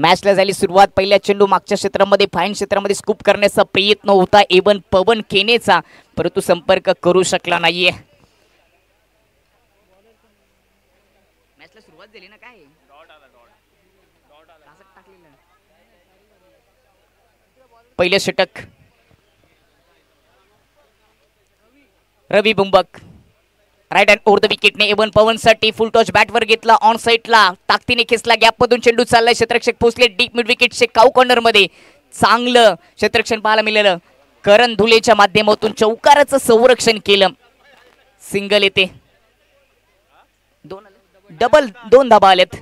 मॅचला झाली सुरुवात. पहिल्या चेंडू मागच्या क्षेत्रामध्ये फाईन क्षेत्रामध्ये स्कूप करण्याचा प्रयत्न होता एवन पवन केनेचा, परंतु संपर्क करू शकला नाहीये. मॅचला सुरुवात झाली ना, काय पहिलं षटक Ravi Bumbak right hand over the विकेटने एवन पवन साठी फुल टॉच बॅटवर घेतला, ऑन साईडला ताकदीने खेचला, गॅप मधून चेंडू चाललाय, क्षेत्ररक्षक पोहोचले डीप मिड विकेटचे काऊ कॉर्नर मध्ये. चांगलं क्षेत्ररक्षण पाहायला मिळालं. करण धुलेच्या माध्यमातून चौकाराचं संरक्षण केलं. सिंगल येते, डबल 2 धाबा आलेत.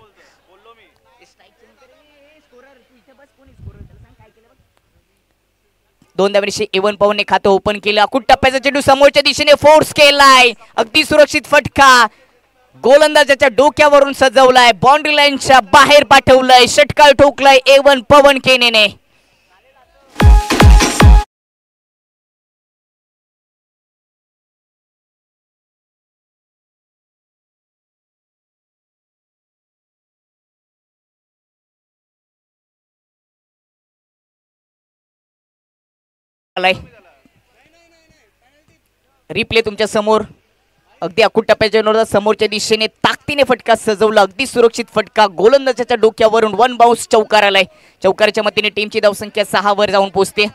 दोन धाब्यानिशी एवन पवनने खातं ओपन केलं. अकुट टप्प्याचा चेंडू समोरच्या दिशेने फोर्स केलाय, अगदी सुरक्षित फटका गोलंदाजाच्या डोक्यावरून सजवलाय, बाउंड्री लाईनच्या बाहेर पाठवलंय, षटकार ठोकलाय एवन पवन केनेने. रिप्ले तुमच्या समोर. अगदी अकुट टप्प्याच्या समोरच्या दिशेने ताकदीने फटका सजवला, अगदी सुरक्षित फटका गोलंदाजाच्या डोक्यावरून 1 बाउन्स चौकार आलाय. चौकाराच्या मतीने टीमची धावसंख्या 6 वर जाऊन पोहोचते.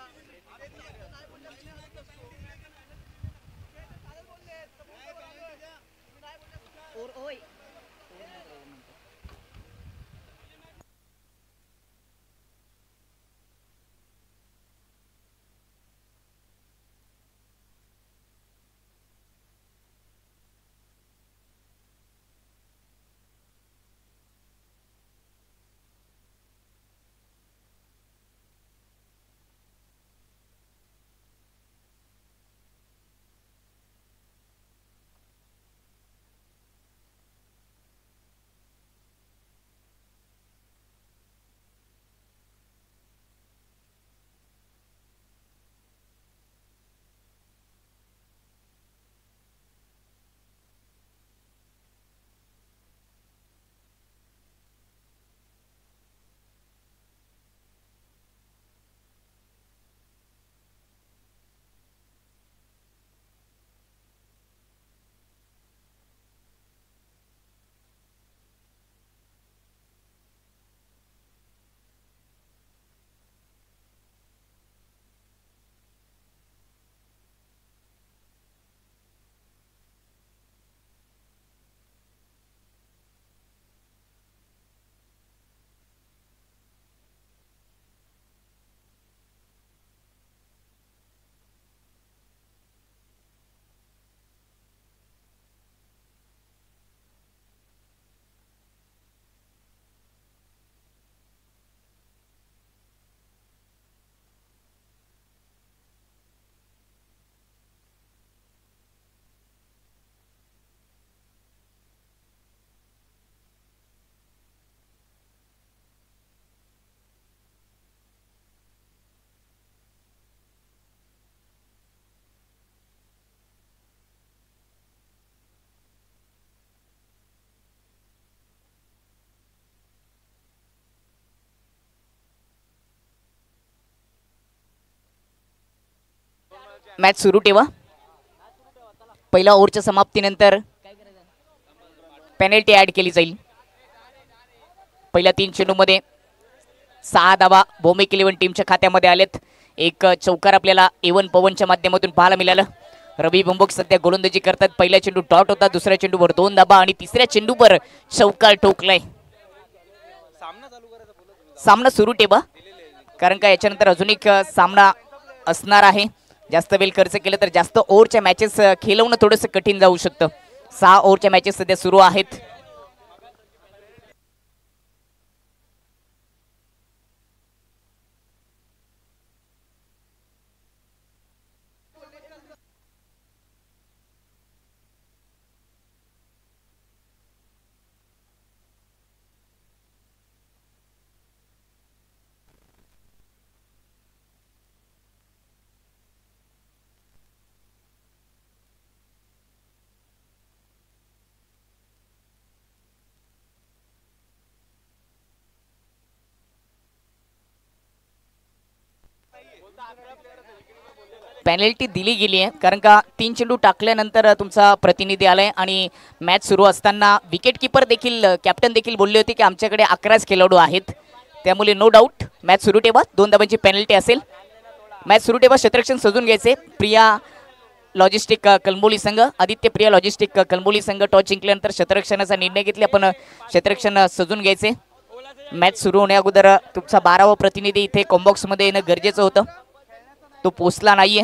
मॅच सुरू ठेवा. पहिल्या ओव्हरच्या समाप्तीनंतर पेनल्टी ऍड केली जाईल. पहिल्या 3 चेंडूमध्ये 6 धावा भौमिक 11 टीमच्या खात्यामध्ये आलेत. एक चौकार आपल्याला एवन पवनच्या माध्यमातून पाहायला मिळालं. रवी बुंबक सध्या गोलंदाजी करतात. पहिला चेंडू डॉट होता, दुसऱ्या चेंडूवर 2 धाबा आणि तिसऱ्या चेंडूवर चौकार ठोकलाय. सामना सुरू ठेवा, कारण का याच्यानंतर अजून एक सामना असणार आहे. जास्त वेळ खर्च केलं तर जास्त ओव्हरच्या मॅचेस खेळवणं थोडंसं कठीण जाऊ शकतं. 6 ओव्हरच्या मॅचेस सध्या सुरू आहेत. पेनल्टी दिली गेली आहे, कारण का 3 चेंडू टाकल्यानंतर तुमचा प्रतिनिधी आलाय आणि मॅच सुरू असताना विकेट किपर देखील कॅप्टन देखील बोलले होते की आमच्याकडे 11च खेळाडू आहेत, त्यामुळे नो डाऊट मॅच सुरू ठेवा. 2 धावांची पेनल्टी असेल. मॅच सुरू ठेवा. क्षेत्ररक्षण सजून घ्यायचे. प्रिया लॉजिस्टिक कलंबोली संघ, आदित्य प्रिया लॉजिस्टिक कलंबोली संघ टॉस जिंकल्यानंतर क्षेत्ररक्षणाचा निर्णय घेतला. आपण क्षेत्ररक्षण सजून घ्यायचे. मॅच सुरू होण्या अगोदर तुमचा 12वा प्रतिनिधी इथे कॉम्बॉक्स मध्ये येणं गरजेचं होतं, तो पोचला नाहीये.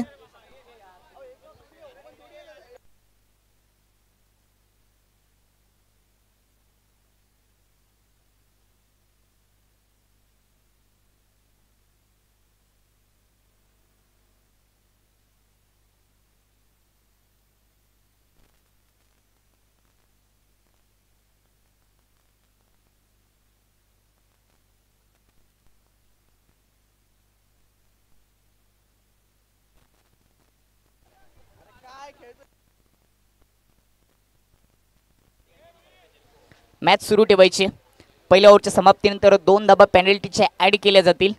मॅच सुरू ठेवायची. पहिल्या ओव्हरच्या समाप्तीनंतर 2 धाबा पेनल्टीच्या ऍड केल्या जातील,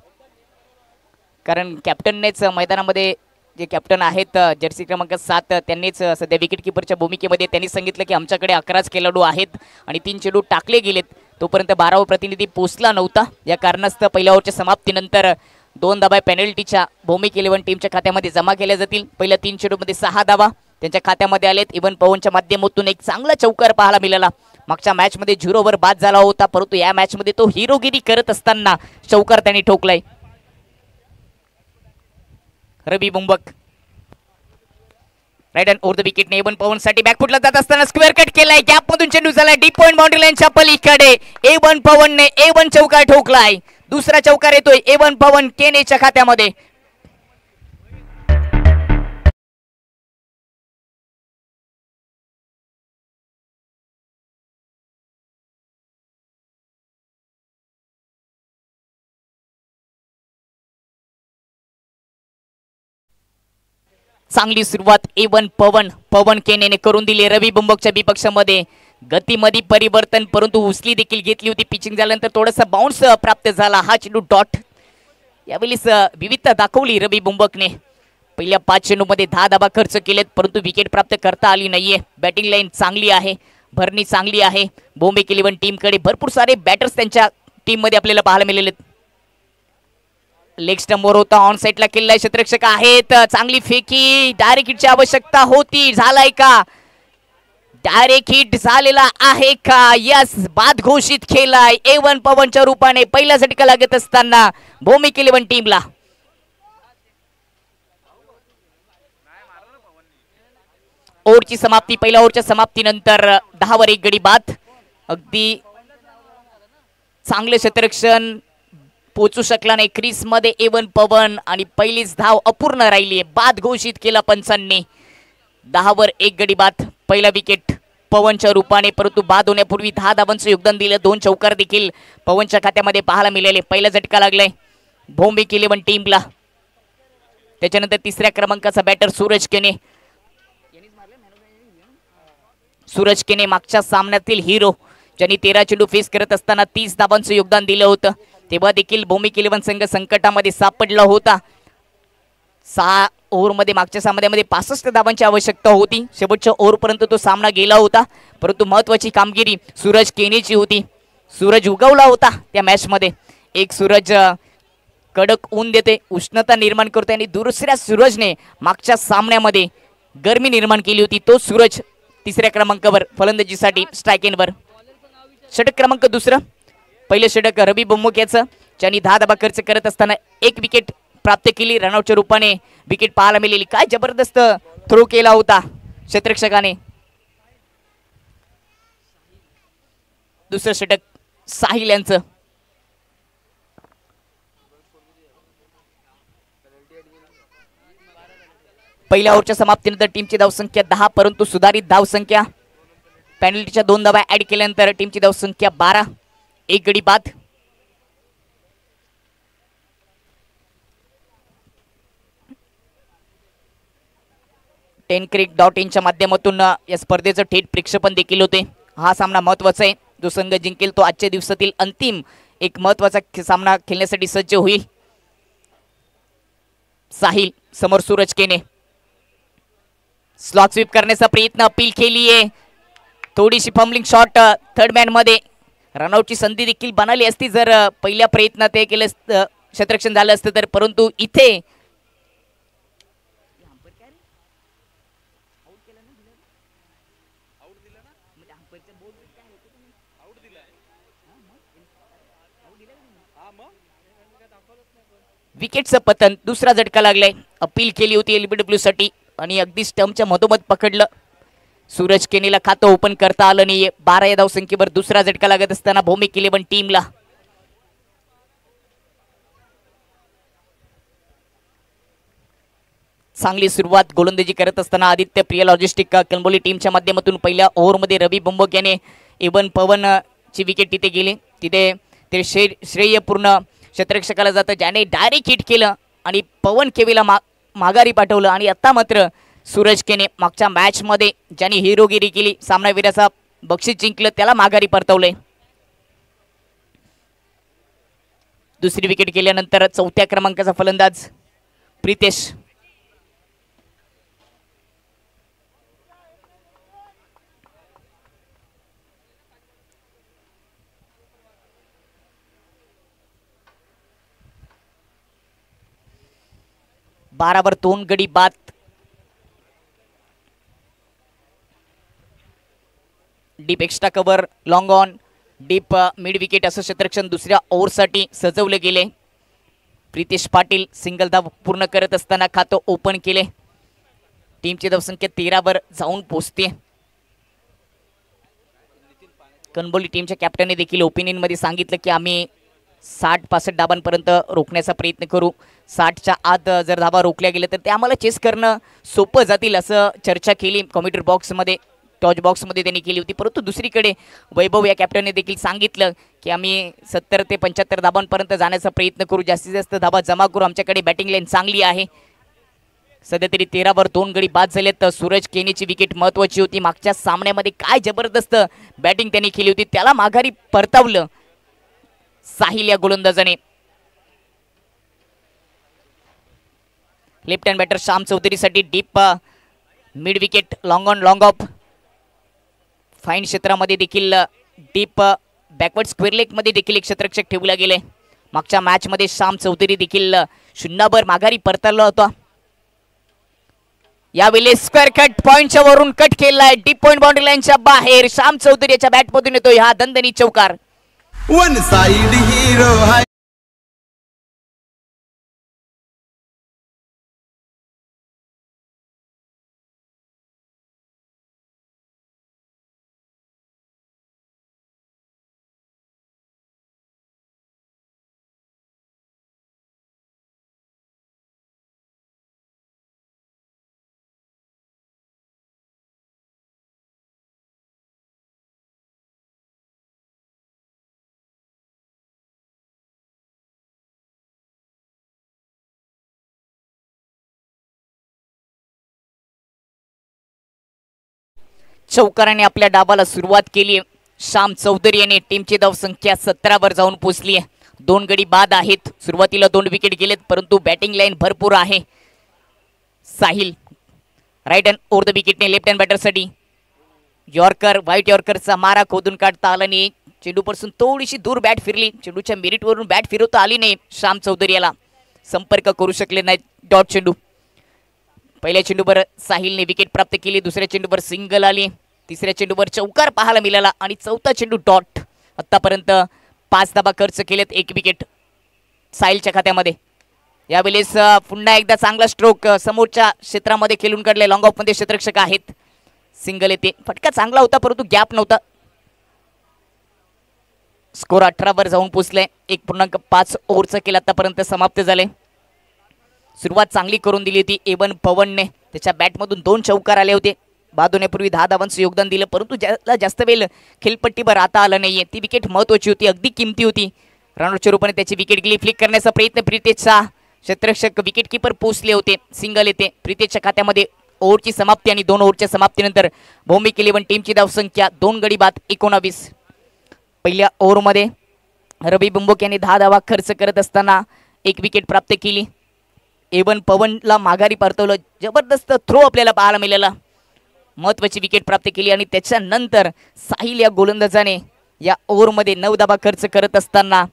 कारण कॅप्टननेच मैदानामध्ये जे कॅप्टन आहेत जर्सी क्रमांक 7 त्यांनीच सध्या विकेट किपरच्या भूमिकेमध्ये त्यांनी सांगितलं की आमच्याकडे 11च खेळाडू आहेत आणि 3 चेंडू टाकले गेलेत. तोपर्यंत 12वा प्रतिनिधी पोचला नव्हता. या कारणास्तव पहिल्या ओव्हरच्या समाप्तीनंतर 2 धाबा पेनल्टीच्या भूमिक 11 टीमच्या खात्यामध्ये जमा केल्या जातील. पहिल्या 3 चेंडूमध्ये 6 धाबा त्यांच्या खात्यामध्ये आलेत. इवन पवनच्या माध्यमातून एक चांगला चौकार पाहायला मिळाला. मागच्या मॅच मध्ये 0 बाद झाला होता, परंतु या मॅच मध्ये तो हिरोगिरी करत असताना चौकार त्यांनी ठोकलाय. Ravi Bumbak right hand over the wicket ने एवन पवन साठी बॅकफुटला जात असताना स्क्वेअर कट केलाय. गॅप मधून चेंडू झालाय डीप पॉइंट बाउंड्री लाईनच्या पलीकडे. एवन पवन ने एवन चौकार ठोकलाय. दुसरा चौकार येतोय एवन पवन केनेच्या खात्यामध्ये. चांगली सुरुवात एवन पवन केनेने करून दिली. रवी बुंबकच्या विपक्षामध्ये गतीमध्ये परिवर्तन, परंतु उचली देखील घेतली होती. पिचिंग झाल्यानंतर थोडासा बाउन्स प्राप्त झाला. हा चेंडू डॉट. यावेळीच विविधता दाखवली रवी बुंबकने. पहिल्या 5 चेंडूमध्ये 10 धाबा खर्च केलेत, परंतु विकेट प्राप्त करता आली नाहीये. बॅटिंग लाईन चांगली आहे, भरणी चांगली आहे. बॉम्बे 11 टीमकडे भरपूर सारे बॅटर्स त्यांच्या टीम मध्ये आपल्याला पाहायला मिळालेत. लेग स्टंपवर होता, ऑन साइडला केलेला क्षेत्ररक्षक आहेत. चांगली फेकी. डायरेक्ट हिटची आवश्यकता होती, झालाय का? डायरेक्ट हिट झालेला आहे का? यस, बाद घोषित केलाय एवन पवनच्या रूपाने. पहिला झटका लागत असताना भूमी 11 टीमला. ओव्हरची समाप्ती. पहिल्या ओव्हरच्या समाप्तीनंतर 10 वर 1 गडी बाद. अगदी चांगले क्षेत्ररक्षण पोचू शकला नाही क्रीज मध्ये एवन पवन आणि पहिलीच धाव अपूर्ण राहिली. बाद घोषित केला पंचांनी. 10 वर 1 गडी बाद. पहिला विकेट पवनच्या रूपाने, परंतु बाद होण्यापूर्वी 10 धावांचं योगदान दिलं. 2 चौकार देखील पवनच्या खात्यामध्ये पाहायला मिळाले. पहिला झटका लागलाय भूमी 11 टीमला. त्याच्यानंतर तिसऱ्या क्रमांकाचा बॅटर सूरज केने. सूरज केने मागच्या सामन्यातील हिरो, ज्यांनी 13 चेंडू फेस करत असताना 30 धावांचं योगदान दिलं होतं. तेव्हा देखील भूमी 11 संघ संकटामध्ये सापडला होता. 6 ओव्हरमध्ये मागच्या सामन्यामध्ये 65 धावांची आवश्यकता होती. शेवटच्या ओव्हरपर्यंत तो सामना गेला होता, परंतु महत्वाची कामगिरी सूरज केनेची होती. सूरज उगवला होता त्या मॅच मध्ये. एक सूरज कडक ऊन देते, उष्णता निर्माण करते, आणि दुसऱ्या सूरजने मागच्या सामन्यामध्ये गरमी निर्माण केली होती. तो सूरज तिसऱ्या क्रमांकावर फलंदाजीसाठी स्ट्राईक इनवर. षटक क्रमांक दुसरं. पहिलं षटक रवी बुंबक याचं, ज्यांनी 10 धाबा खर्च करत असताना 1 विकेट प्राप्त केली. रनआउटच्या रूपाने विकेट पाहायला मिळाली. काय जबरदस्त थ्रो केला होता क्षेत्ररक्षकाने. दुसरं षटक साहिल यांचं. पहिल्या ओव्हरच्या समाप्तीनंतर टीमची धावसंख्या 10, परंतु सुधारित धावसंख्या. पेनल्टीच्या 2 धावा ऍड केल्यानंतर टीमची धावसंख्या 12. 1 गडी बाद. TenCricket.in माध्यमातून या स्पर्धेचं थेट प्रक्षेपण देखील होते. हा सामना महत्वाचा आहे. जो संघ जिंकेल तो आजच्या दिवसातील अंतिम एक महत्वाचा सामना खेळण्यासाठी सज्ज होईल. साहिल समोर सूरज केने, स्लॉट स्वीप करण्याचा प्रयत्न, अपील केलीये, थोडीशी फंबलिंग शॉट थर्ड मॅन मध्ये, रनआउटची संधी देखील बनाली असती जर पहिल्या प्रयत्नात ते केलं क्षेत्ररक्षण झालं असतं तर, परंतु इथे विकेटचं पतन, दुसरा झटका लागलाय, अपील केली होती एलबीडब्ल्यू साठी आणि अगदी स्टंपच्या मधोमध पकडलं. सूरज केनीला खातं ओपन करता आलं नाहीये. 12 या धावसंख्येवर दुसरा झटका लागत असताना भौमिक 11 टीमला चांगली सुरुवात गोलंदाजी करत असताना आदित्य प्रिया लॉजिस्टिक कणबोली टीमच्या माध्यमातून पहिल्या ओव्हरमध्ये रवी बंबक याने एवन पवन ची विकेट तिथे गेली. तिथे ते श्रेयपूर्ण क्षेत्ररक्षकाला जातं ज्याने डायरेक्ट हिट केलं आणि पवन केवीला माघारी पाठवलं. आणि आता मात्र सूरज केने मागच्या मॅच मध्ये ज्याने हिरोगिरी केली, सामनावीराचा बक्षीस जिंकलं, त्याला माघारी परतवलंय. दुसरी विकेट गेल्यानंतर चौथ्या क्रमांकाचा फलंदाज प्रितेश. बारावर 2 गडी बाद. Deep extra cover, long on, deep mid wicket असं क्षेत्ररक्षण दुसऱ्या ओव्हरसाठी सजवले गेले. प्रितेश पाटील सिंगल धाव पूर्ण करत असताना खातं ओपन केले. टीमची धावसंख्या 13 वर जाऊन पोहोचते. कणबोली टीमच्या कॅप्टनने देखील ओपिनियन मध्ये सांगितलं की आम्ही 60-65 धाबांपर्यंत रोखण्याचा प्रयत्न करू. 60च्या आत जर धाबा रोखल्या गेल्या तर ते आम्हाला चेस करणं सोपं जातील असं चर्चा केली कॉमेंट्री बॉक्समध्ये, टॉच बॉक्समध्ये त्यांनी केली होती. परंतु दुसरीकडे वैभव या कॅप्टनने देखील सांगितलं की आम्ही 70 ते 75 धाबांपर्यंत जाण्याचा प्रयत्न करू, जास्तीत जास्त धाबा जमा करू, आमच्याकडे बॅटिंग लाईन चांगली आहे. सध्या तरी 13 वर 2 गडी बाद झालेत. सूरज केनीची विकेट महत्वाची होती. मागच्या सामन्यामध्ये काय जबरदस्त बॅटिंग त्यांनी केली होती, त्याला माघारी परतावलं साहिल या गोलंदाजाने. लेफ्ट हँड बॅटर श्याम चौधरीसाठी deep mid wicket, long on long off. Fine क्षेत्रामध्ये देखील डीप बॅकवर्ड स्क्वेअर लेग मध्ये देखील एक क्षेत्ररक्षक ठेवला गेले. मागच्या मॅच मध्ये श्याम चौधरी देखील 0 माघारी परतला होता. यावेळी स्क्वेअर कट पॉइंटच्या वरून कट केलाय, डीप पॉइंट बाउंड्री लाईनच्या बाहेर. श्याम चौधरी याच्या बॅट मधून येतोय हा दणदणी चौकार. वन साइड हीरो है. चौकाराने आपल्या डावाला सुरुवात केली. श्याम चौधरी याने टीमची धावसंख्या 17 वर जाऊन पोहोचली आहे. 2 गडी बाद आहेत. सुरुवातीला 2 विकेट गेलेत परंतु बॅटिंग लाईन भरपूर आहे. Sahil right hand over the विकेटने लेफ्ट हँड बॅटरसाठी यॉर्कर, व्हाईट यॉर्करचा मारा खोदून काढता आला नाही. चेंडूपासून थोडीशी दूर बॅट फिरली. चेंडूच्या मेरिटवरून बॅट फिरवता आली नाही. श्याम चौधरी याला संपर्क करू शकले नाही. डॉट चेंडू. पहिल्या चेंडूवर साहिलने विकेट प्राप्त केली, दुसऱ्या चेंडूवर सिंगल आली, तिसऱ्या चेंडूवर चौकार पाहायला मिळाला आणि चौथा चेंडू डॉट. आतापर्यंत 5 धाबा खर्च केलेत, 1 विकेट साहिलच्या खात्यामध्ये. यावेळेस पुन्हा एकदा चांगला स्ट्रोक समोरच्या क्षेत्रामध्ये खेळून काढले. लॉंग ऑफ मध्ये क्षेत्ररक्षक आहेत. सिंगल येते. फटका चांगला होता परंतु गॅप नव्हता. स्कोर 18 वर जाऊन पोहोचले. 1.5 ओव्हरचा केला आतापर्यंत समाप्त झाले. सुरुवात चांगली करून दिली होती एवन पवनने. त्याच्या बॅटमधून 2 चौकार आले होते. बाद होण्यापूर्वी 10 धावांचं योगदान दिलं परंतु जास्त वेळ खेळपट्टीवर आता आलं नाहीये. ती विकेट महत्वाची होती, अगदी किमती होती. रनआउटच्या रूपाने त्याची विकेट गेली. फ्लिक करण्याचा प्रयत्न प्रितेशचा. क्षेत्ररक्षक विकेट किपर पोहोचले होते. सिंगल येते. प्रितेशच्या खात्यामध्ये ओव्हरची समाप्ती आणि 2 ओव्हरच्या समाप्तीनंतर भौमिक 11 टीमची धावसंख्या 2 गडी बाद 19. पहिल्या ओव्हरमध्ये रवी बुंबोक यांनी 10 धावा खर्च करत असताना 1 विकेट प्राप्त केली. एवन पवनला माघारी परतवलं. जबरदस्त थ्रो आपल्याला पाहायला मिळाला. महत्वाची विकेट प्राप्त केली आणि त्याच्यानंतर साहिल या गोलंदाजाने या ओव्हरमध्ये 9 धावा खर्च करत असताना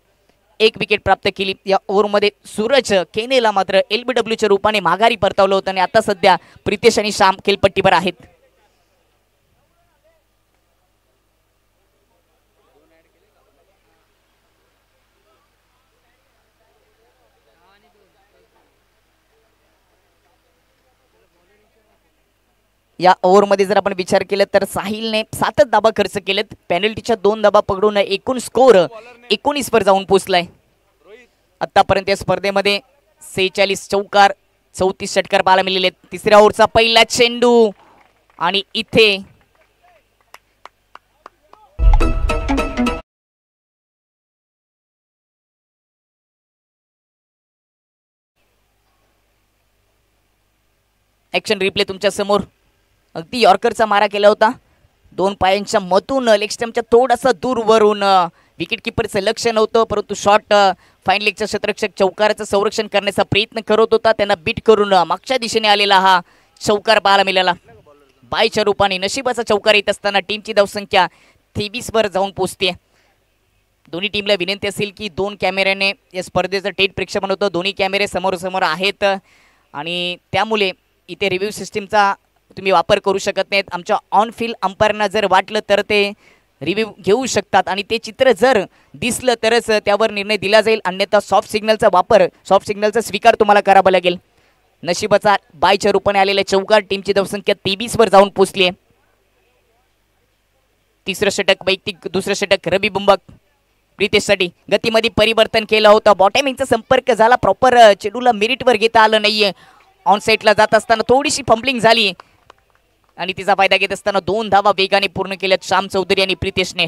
1 विकेट प्राप्त केली. या ओव्हरमध्ये सूरज केनेला मात्र LBWच्या रूपाने माघारी परतवलं होतं आणि आता सध्या प्रितेश आणि श्याम खेळपट्टीवर आहेत. या ओव्हरमध्ये जर आपण विचार केला तर साहिलने 7 धावा खर्च केलेत. पेनल्टीच्या 2 धावा पकडून एकूण स्कोर 19 वर जाऊन पोहोचलाय. आतापर्यंत या स्पर्धेमध्ये 46 चौकार 34 षटकार पाहायला मिळाले. तिसऱ्या ओव्हरचा पहिला चेंडू आणि इथे ऍक्शन रिप्ले तुमच्या समोर. अगदी यॉर्करचा मारा केला होता. 2 पायांच्या मधून लेग स्टंपच्या थोडासा दूर वरून विकेट किपरचं लक्ष नव्हतं, परंतु शॉट फाईन लेगचा क्षेत्ररक्षक चौकाराचं संरक्षण करण्याचा प्रयत्न करत होता. त्यांना बीट करून मागच्या दिशेने आलेला हा चौकार पाहायला मिळाला. बायच्या रूपाने नशिबाचा चौकार येत असताना टीमची धावसंख्या 23 वर जाऊन पोहोचते. दोन्ही टीमला विनंती असेल की 2 कॅमेऱ्याने या स्पर्धेचं थेट प्रेक्षेपण होतं. दोन्ही कॅमेरे समोर आहेत आणि त्यामुळे इथे रिव्ह्यू सिस्टीमचा तुम्ही वापर करू शकत नाहीत. आमच्या ऑन फील्ड अंपायरना जर वाटलं तर ते रिव्ह्यू घेऊ शकतात आणि ते चित्र जर दिसलं तरच त्यावर निर्णय दिला जाईल. अन्यथा सॉफ्ट सिग्नलचा स्वीकार तुम्हाला करावा लागेल. नशिबाचा बायच्या रूपाने आलेला चौकार टीमची धावसंख्या 23 वर जाऊन पोहोचली आहे. तिसरं षटक वैयक्तिक, दुसरं षटक रवी बुंबक प्रितेशसाठी. गतीमध्ये परिवर्तन केलं होतं. बॉटमिंगचा संपर्क झाला, प्रॉपर चेंडूला मेरिटवर घेता आलं नाहीये. ऑन साईडला जात असताना थोडीशी फंबलिंग झाली आणि तिचा फायदा घेत असताना 2 धावा वेगाने पूर्ण केल्यात श्याम चौधरी आणि प्रितेशने.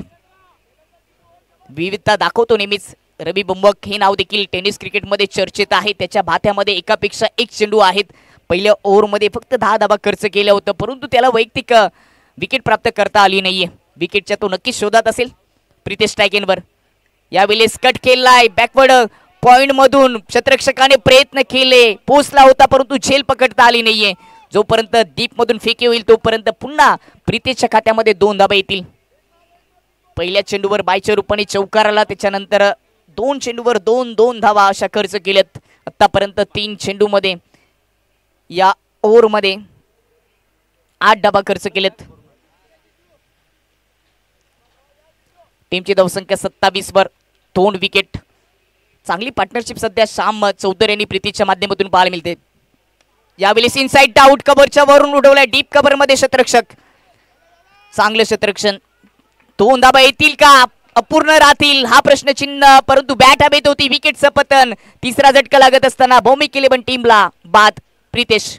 विविधता दाखवतो नेहमीच रवी बुंबक हे नाव देखील टेनिस क्रिकेटमध्ये चर्चेत आहे. त्याच्या भात्यामध्ये एकापेक्षा एक चेंडू आहेत. पहिल्या ओव्हरमध्ये फक्त 10 धावा खर्च केल्या होतं, परंतु त्याला वैयक्तिक विकेट प्राप्त करता आली नाहीये. विकेटच्या तो नक्कीच शोधात असेल. प्रितेश स्ट्रायकेनवर यावेळेस कट केलाय बॅकवर्ड पॉइंट मधून. क्षेत्ररक्षकाने प्रयत्न केले, पोचला होता, परंतु झेल पकडता आली नाहीये. जोपर्यंत डीप मधून फेकी होईल तोपर्यंत पुन्हा प्रितेशच्या खात्यामध्ये 2 धावा येतील. पहिल्या चेंडूवर बायच्या रूपाने चौकार आला, त्याच्यानंतर 2 चेंडूवर 2 धावा अशा खर्च केल्यात. आतापर्यंत 3 चेंडूमध्ये या ओव्हरमध्ये 8 धावा खर्च केलेत. टीमची धावसंख्या 27 वर 2 विकेट. चांगली पार्टनरशिप सध्या श्याम चौधरी आणि प्रीतीच्या माध्यमातून पाहायला मिळते. यावेळेस इनसाइड आउट कव्हरच्या वरून उडवलाय डीप कव्हर मध्ये क्षेत्ररक्षक. चांगलं क्षेत्ररक्षण. 2 धावा येतील का, अपूर्ण राहतील हा प्रश्नचिन्ह, परंतु बॅट हवेत होती. विकेटचं पतन. तिसरा झटका लागत असताना भौमिक 11 टीमला बाद. प्रितेश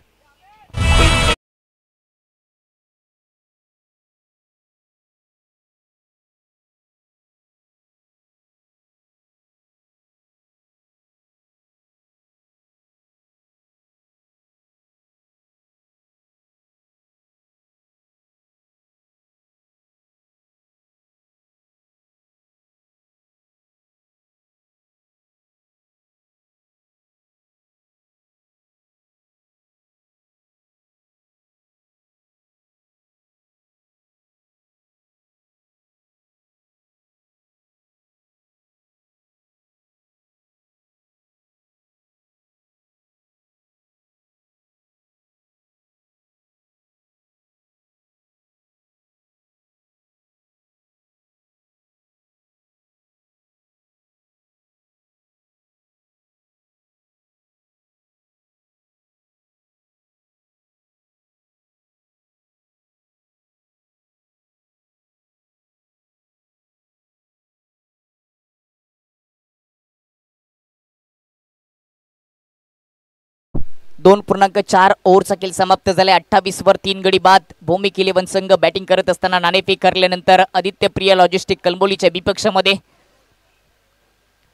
दोन 2.4 ओव्हरचा खेळ समाप्त झाला. 28 वर 3 गडी बाद. भौमिक 11 संघ बॅटिंग करत असताना नाणेफेक करल्यानंतर आदित्य प्रिया लॉजिस्टिक कलंबोलीच्या विपक्षामध्ये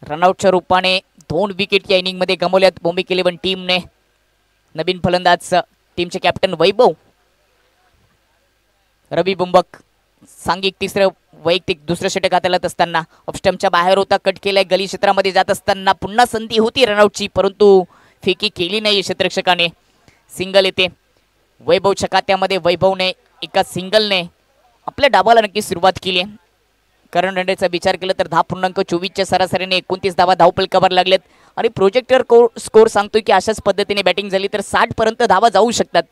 रनआउटच्या रूपाने 2 विकेट या इनिंग मध्ये गमावल्यात भौमिक 11 टीमने. नवीन फलंदाज टीमचे कॅप्टन वैभव. रवी बुंबक सांघिक तिसरं वैयक्तिक दुसरं षटक हाताळत असताना ऑफस्टंपच्या बाहेर होता, कट केलाय. गली क्षेत्रामध्ये जात असताना पुन्हा संधी होती रनआउटची, परंतु फेकी केली नाही क्षेत्ररक्षकाने. सिंगल येते वैभवच्या खात्यामध्ये. वैभवने एका सिंगलने आपल्या डावाला नक्की सुरुवात केली आहे. करण रंडेचा विचार केला तर 10.24च्या सरासरीने 29 धावा धावफलकावर लागलेत आणि प्रोजेक्टर स्कोर सांगतोय की अशाच पद्धतीने बॅटिंग झाली तर 60 पर्यंत धावा जाऊ शकतात.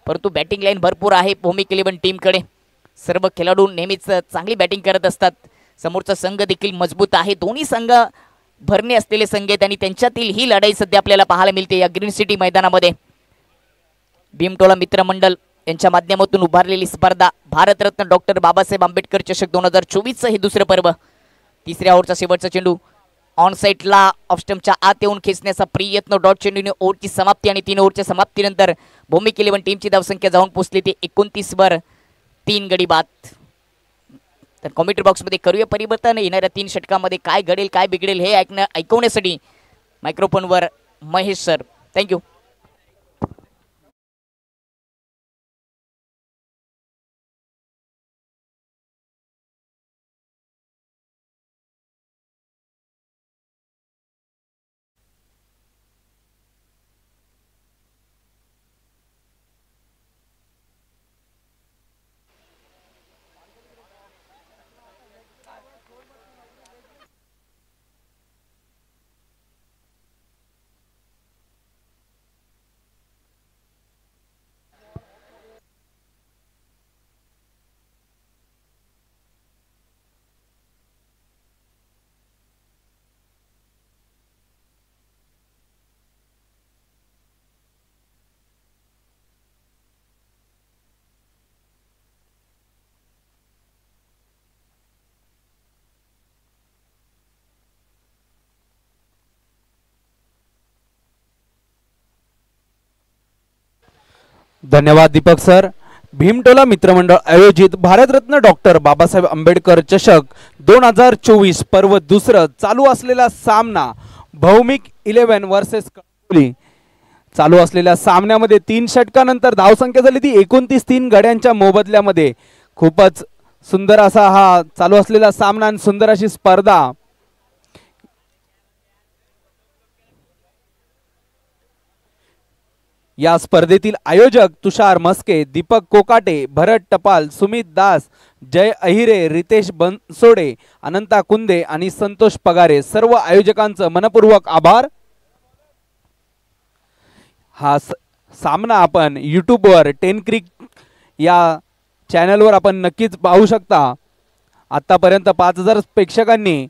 परंतु बॅटिंग लाईन भरपूर आहे भूमिक 11 टीमकडे. सर्व खेळाडू नेहमीच चांगली बॅटिंग करत असतात. समोरचा संघ देखील मजबूत आहे. दोन्ही संघ भरणे असलेले संघ आहेत आणि त्यांच्यातील ही लढाई सध्या आपल्याला पाहायला मिळते या ग्रीन सिटी मैदानामध्ये. भीमटोला मित्रमंडळ यांच्या माध्यमातून उभारलेली स्पर्धा भारतरत्न डॉक्टर बाबासाहेब आंबेडकर चषक 2024 हे दुसरे पर्व. तिसऱ्या ओव्हरचा शेवटचा चेंडू ऑन साईडला ऑफस्टम्पच्या आत येऊन खेचण्याचा प्रयत्न. डॉट चेंडूने ओव्हरची समाप्ती आणि 3 ओव्हरच्या समाप्तीनंतर भूमिक 11 टीमची धावसंख्या जाऊन पोहोचली ती 29 वर 3 गडी बाद. तर कॉमेंट्री बॉक्समध्ये करूया परिवर्तन. येणाऱ्या 3 षटकामध्ये काय घडेल काय बिघडेल हे ऐकवण्यासाठी मायक्रोफोनवर महेश सर. थँक्यू. धन्यवाद दीपक सर. भीमटोला मित्रमंडळ आयोजित भारतरत्न डॉक्टर बाबासाहेब आंबेडकर चषक 2024 पर्व दुसरं चालू असलेला सामना भौमिक 11 वर्सेस कळंबोली. चालू असलेल्या सामन्यामध्ये 3 षटकानंतर धावसंख्या झाली ती 29. 3 गड्यांच्या मोबदल्यामध्ये. खूपच सुंदर असा हा चालू असलेला सामना आणि सुंदर अशी स्पर्धा. या स्पर्धेतील आयोजक तुषार मस्के, दीपक कोकाटे, भरत टपाल, सुमित दास, जय अहिरे, रितेश बनसोडे, अनंता कुंदे आणि संतोष पगारे. सर्व आयोजकांचं मनपूर्वक आभार. हा सामना आपण यूट्यूबवर 10 क्रिक या चॅनलवर आपण नक्कीच पाहू शकता. आतापर्यंत 5000 प्रेक्षकांनी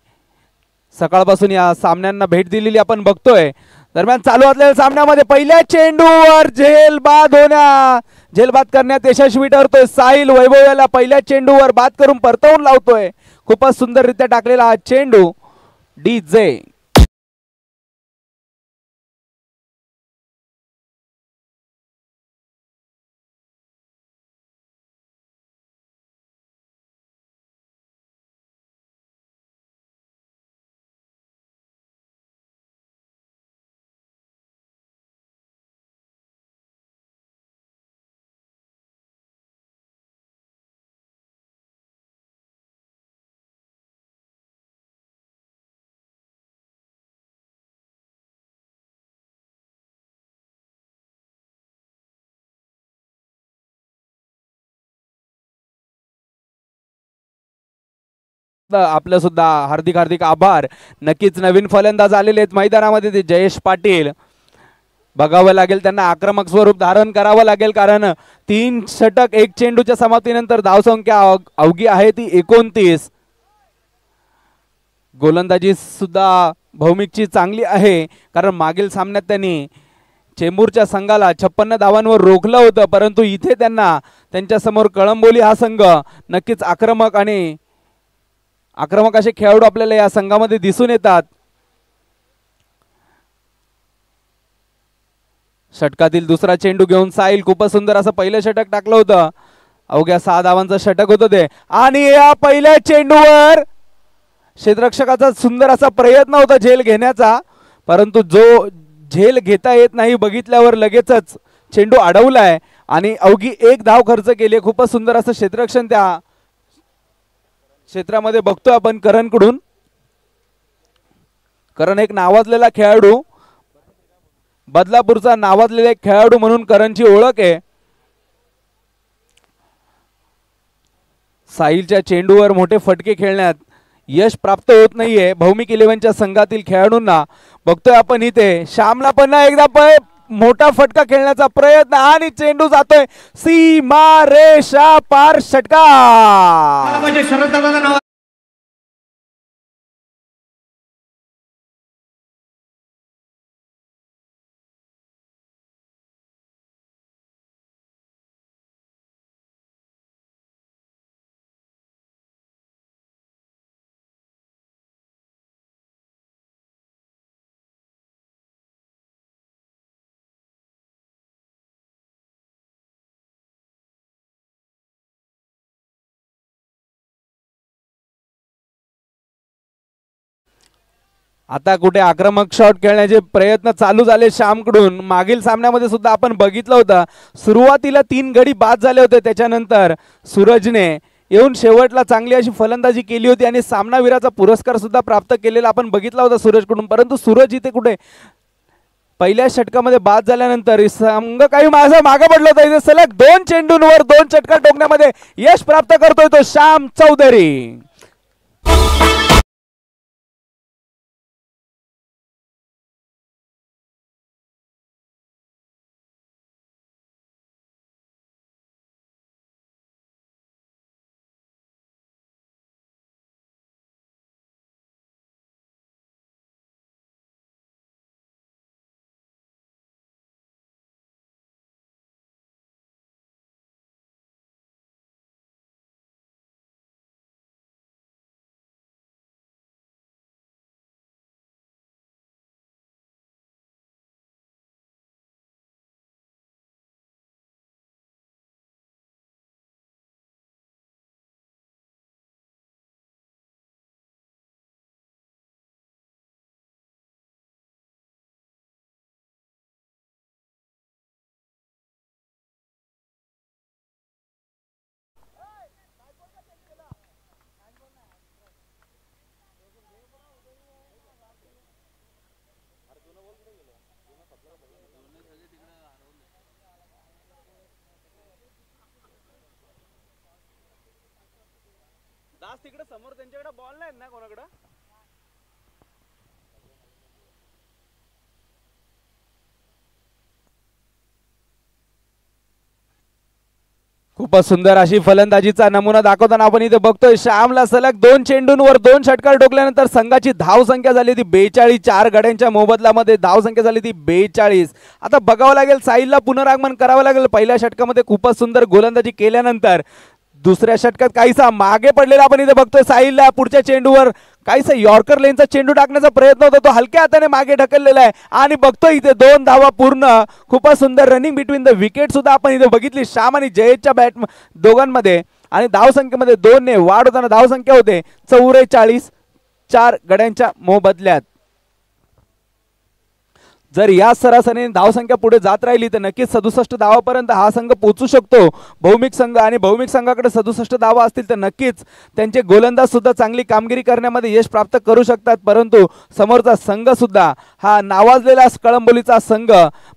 सकाळपासून या सामन्यांना भेट दिलेली आपण बघतोय. दरम्यान चालू असलेल्या सामन्यामध्ये पहिल्या चेंडूवर झेलबाद करण्यात यशस्वी ठरतोय साहिल. वैभव याला पहिल्या चेंडूवर बाद करून परतवून लावतोय. खूपच सुंदररित्या टाकलेला हा चेंडू. DJ आपलं सुद्धा हार्दिक हार्दिक आभार. नक्कीच नवीन फलंदाज आलेले आहेत मैदानामध्ये ते जयेश पाटील. बघावं लागेल त्यांना आक्रमक स्वरूप धारण करावं लागेल कारण 3 षटक 1 चेंडूच्या समाप्तीनंतर धावसंख्या अवघी आहे ती 29. गोलंदाजी सुद्धा भौमिकची चांगली आहे कारण मागील सामन्यात त्यांनी चेंबूरच्या संघाला 56 धावांवर रोखलं होतं. परंतु इथे त्यांना त्यांच्या समोर कळंबोली हा संघ नक्कीच आक्रमक असे खेळाडू आपल्याला या संघामध्ये दिसून येतात. षटकातील दुसरा चेंडू घेऊन साहिल खूपच सुंदर असं पहिलं षटक टाकलं होतं. अवघ्या 6 धावांचं षटक होतं ते. आणि या पहिल्या चेंडूवर क्षेत्ररक्षकाचा सुंदर असा प्रयत्न होता झेल घेण्याचा. परंतु जो झेल घेता येत नाही बघितल्यावर लगेचच चेंडू अडवलाय आणि अवघी 1 धाव खर्च केली. खूपच सुंदर असं क्षेत्ररक्षण त्या क्षेत्रामध्ये बघतोय आपण करणकडून. करण एक नावाजलेला खेळाडू. बदलापूरचा नावाजलेला खेळाडू म्हणून करणची ओळख आहे. साहिलच्या चेंडूवर मोठे फटके खेळण्यात यश प्राप्त होत नाहीये भौमिक 11च्या संघातील खेळाडूंना. बघतोय आपण इथे श्यामला पुन्हा एकदा मोठा फटका खेळण्याचा प्रयत्न आणि चेंडू जातोय सीमा रेषा पार. षटकार. आता कुठे आक्रमक शॉट खेळण्याचे प्रयत्न चालू झाले श्यामकडून. मागील सामन्यामध्ये सुद्धा आपण बघितलं होतं सुरुवातीला 3 गडी बाद झाले होते, त्याच्यानंतर सूरजने येऊन शेवटला चांगली अशी फलंदाजी केली होती आणि सामनावीराचा पुरस्कार सुद्धा प्राप्त केलेला आपण बघितला होता सूरजकडून. परंतु सूरज इथे कुठे पहिल्या षटकामध्ये बाद झाल्यानंतर संघ काही माझा मागे पडला होता. इथे सलग 2 चेंडूंवर 2 षटकार टोकण्यामध्ये यश प्राप्त करतोय तो श्याम चौधरी. दास तिकडे समोर त्यांच्याकडे बॉल नाही ना कोणाकडे. खूपच सुंदर अशी फलंदाजीचा नमुना दाखवताना आपण इथे बघतोय श्यामला सलग 2 चेंडूंवर 2 षटकार ठोकल्यानंतर संघाची धाव संख्या झाली ती 42. 4 गड्यांच्या मोबदल्यामध्ये धाव संख्या झाली ती 42. आता बघावं लागेल साहिलला पुनरागमन करावं लागेल. पहिल्या षटकामध्ये खूपच सुंदर गोलंदाजी केल्यानंतर दुसऱ्या षटकात काहीसा मागे पडलेला आपण इथे बघतोय साहिलला. पुढच्या चेंडूवर काहीसा यॉर्कर लेनचा चेंडू टाकण्याचा प्रयत्न होता, तो हलक्या हाताने मागे ढकललेला आहे आणि बघतोय इथे 2 धावा पूर्ण. खूपच सुंदर रनिंग बिटवीन द विकेट सुद्धा आपण इथे बघितली श्याम आणि जयेशच्या बॅट दोघांमध्ये. आणि धावसंख्येमध्ये 2 ने वाढ होताना धावसंख्या होते 44. 4 गड्यांच्या मोबदल्यात. जर या सरासरीने धावसंख्या पुढे जात राहिली तर नक्कीच 67 धावापर्यंत हा संघ पोहोचू शकतो भौमिक संघ. आणि भौमिक संघाकडे 67 धावा असतील तर नक्कीच त्यांचे गोलंदाज सुद्धा चांगली कामगिरी करण्यामध्ये यश प्राप्त करू शकतात. परंतु समोरचा संघ सुद्धा हा नावाजलेला कळंबोलीचा संघ.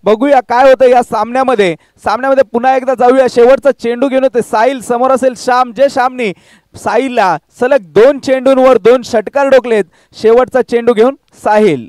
बघूया काय होतं या सामन्यामध्ये. पुन्हा एकदा जाऊया. शेवटचा चेंडू घेऊन होते साहिल, समोर असेल श्याम. जे श्यामनी साहिलला सलग 2 चेंडूंवर 2 षटकार ठोकलेत. शेवटचा चेंडू घेऊन साहिल.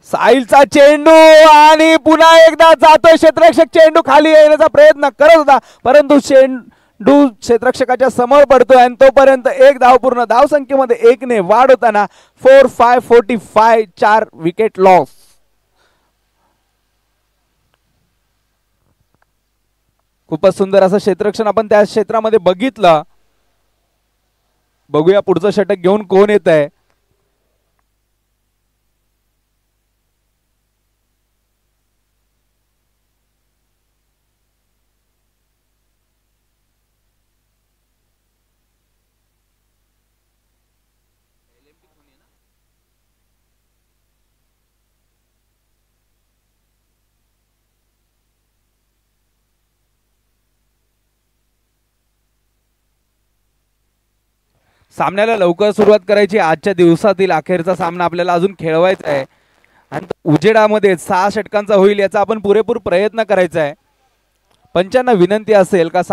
साहिलचा चेंडू आणि पुन्हा एकदा जातोय क्षेत्ररक्षक. चेंडू खाली येण्याचा प्रयत्न करत होता परंतु चेंडू क्षेत्ररक्षकाच्या समोर पडतोय आणि तोपर्यंत 1 धाव पूर्ण. धावसंख्येमध्ये 1 ने वाढ होताना 4-5-45. 4 विकेट लॉस. खूपच सुंदर असं क्षेत्ररक्षण आपण त्या क्षेत्रामध्ये बघितलं. बघूया पुढचं षटक घेऊन कोण येत आहे. सामन्याला लवकर सुरुवात करायची, आजच्या दिवसातील अखेरचा सामना आपल्याला अजून खेळवायचा आहे आणि उजेडामध्ये 6 षटकांचा होईल याचा आपण पुरेपूर प्रयत्न करायचा आहे. पंचांना विनंती असेल का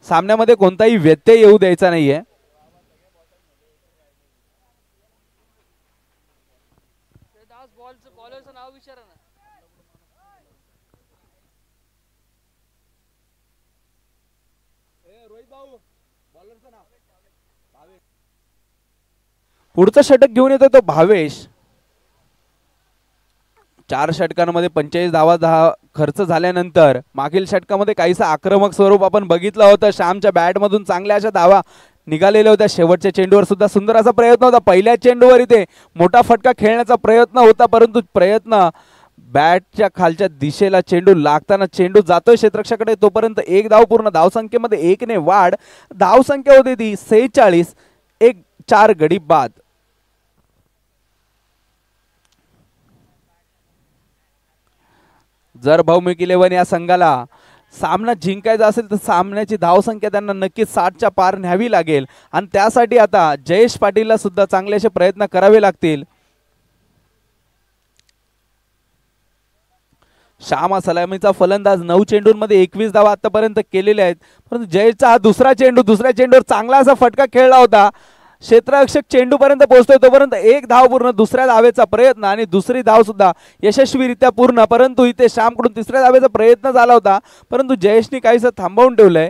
सामन्यामध्ये कोणताही व्यत्यय येऊ द्यायचा नाहीये. पुढचं षटक घेऊन येतो तो भावेश. 4 षटकांमध्ये 45 धावा खर्च झाल्यानंतर मागील षटकामध्ये काहीसा आक्रमक स्वरूप आपण बघितलं होतं. श्यामच्या बॅटमधून चांगल्या अशा धावा निघालेल्या होत्या. शेवटच्या चेंडूवर सुद्धा सुंदर असा प्रयत्न होता. पहिल्या चेंडूवर इथे मोठा फटका खेळण्याचा प्रयत्न होता, परंतु प्रयत्न बॅटच्या खालच्या दिशेला चेंडू लागताना चेंडू जातोय क्षेत्ररक्षकाकडे. तोपर्यंत 1 धाव पूर्ण. धावसंख्येमध्ये 1 ने वाढ. धावसंख्या होती ती 46. 4 गडी बाद. जर भौमिक 11 या संघाला सामना जिंकायचा असेल तर सामन्याची धावसंख्या त्यांना नक्कीच 60च्या पार न्यावी लागेल आणि त्यासाठी आता जयेश पाटीलला सुद्धा चांगले असे प्रयत्न करावे लागतील. श्याम सलामीचा फलंदाज 9 चेंडूंमध्ये 21 धावा आतापर्यंत केलेल्या आहेत, परंतु जयेशचा हा दुसऱ्या चेंडूवर चांगला असा फटका खेळला होता. क्षेत्ररक्षक चेंडूपर्यंत पोहोचतोय तोपर्यंत 1 धाव पूर्ण. दुसऱ्या धावेचा प्रयत्न आणि दुसरी धाव सुद्धा यशस्वीरित्या पूर्ण, परंतु इथे श्यामकडून तिसऱ्या धावेचा प्रयत्न झाला होता, परंतु जयेशने काहीसं थांबवून ठेवलंय.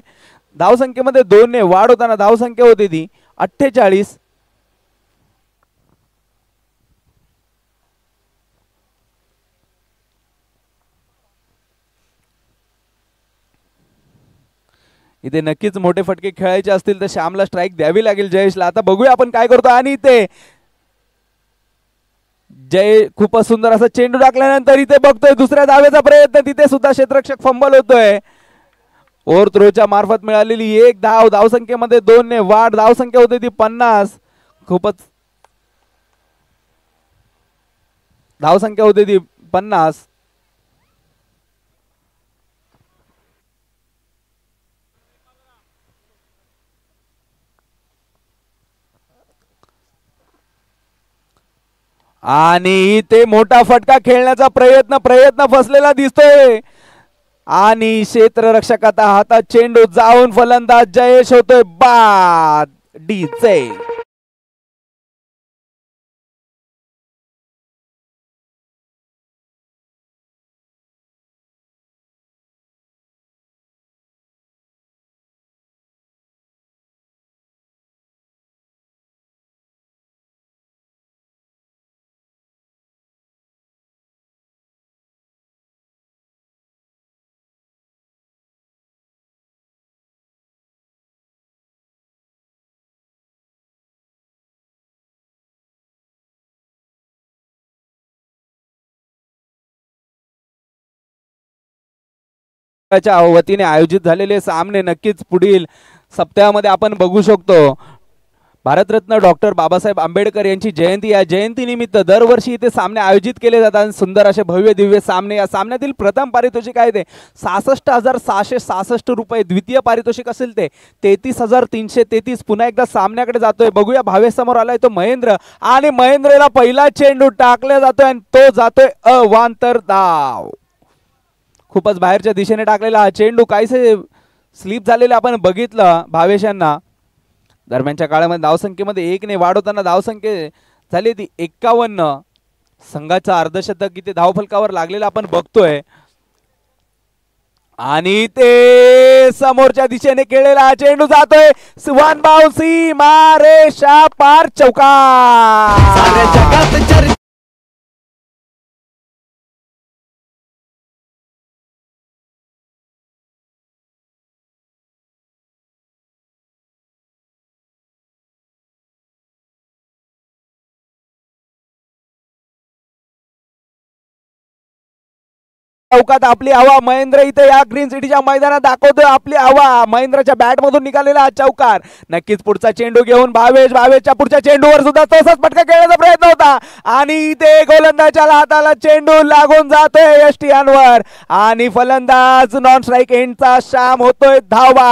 धावसंख्येमध्ये 2 ने वाढ होताना धावसंख्या होती ती 48. इथे नक्कीच मोठे फटके खेळायचे असतील तर श्यामला स्ट्राईक द्यावी लागेल जयेशला. आता बघूया आपण काय करतो. आणि इथे जय खूपच सुंदर असा चेंडू टाकल्यानंतर इथे बघतोय दुसऱ्या धावेचा प्रयत्न. तिथे सुद्धा क्षेत्ररक्षक फंबल होतोय. ओव्हर थ्रोच्या मार्फत मिळालेली 1 धाव. धावसंख्येमध्ये 2 ने वाढ. धावसंख्या होती ती 50. खूपच धावसंख्या होती ती 50. आणि इथे मोठा फटका खेळण्याचा प्रयत्न फसलेला दिसतोय आणि क्षेत्ररक्षकाचा हातात चेंडू जाऊन फलंदाज जयेश होतोय बाद. डीजे वतीने आयोजित झालेले सामने नक्कीच पुढील सप्ताहामध्ये आपण बघू शकतो. भारतरत्न डॉक्टर बाबासाहेब आंबेडकर यांची जयंती, या जयंतीनिमित्त दरवर्षी इथे सामने आयोजित केले जातात. सुंदर असे भव्य दिव्य सामने. या सामन्यातील प्रथम पारितोषिक आहे ते 66,666 रुपये. द्वितीय पारितोषिक असेल ते 33,333. पुन्हा एकदा सामन्याकडे जातोय. बघूया भावेश समोर आलाय तो महेंद्र आणि महेंद्रला पहिला चेंडू टाकला जातोय आणि तो जातोय अवांतर धाव. खूपच बाहेरच्या दिशेने टाकलेला हा चेंडू काहीसे स्लिप झालेला आपण बघितलं भावेश यांना. दरम्यानच्या काळामध्ये धावसंख्येमध्ये 1 ने वाढ होताना धावसंख्या झाली ती 51. संघाचा अर्धशतक इथे धावफलकावर लागलेला आपण बघतोय आणि ते समोरच्या दिशेने केलेला हा चेंडू जातोय सुभान बाउसी मारेशा पार चौकार. चौकात आपली हवा. महेंद्र इथे या ग्रीन सिटीच्या मैदानात दाखवतोय आपली हवा. महेंद्रच्या बॅट मधून निघालेला हा चौकार. नक्कीच पुढचा चेंडू घेऊन भावेशच्या पुढच्या चेंडूवर सुद्धा तसाच फटका खेळण्याचा प्रयत्न होता आणि इथे गोलंदाजाच्या हाताला चेंडू लागून जातोय यष्टियांवर आणि फलंदाज नॉन स्ट्राईक एंडचा श्याम होतोय धावा.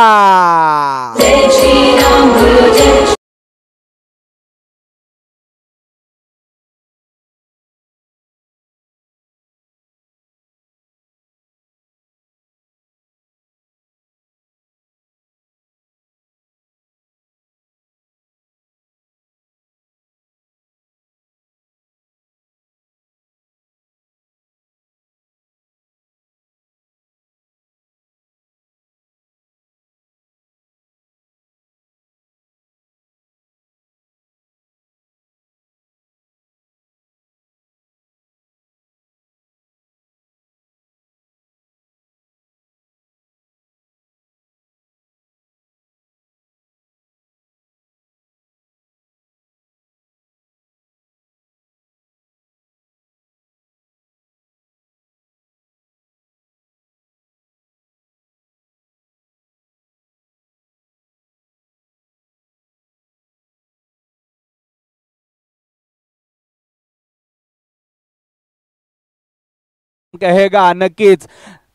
कहेगा नक्कीच.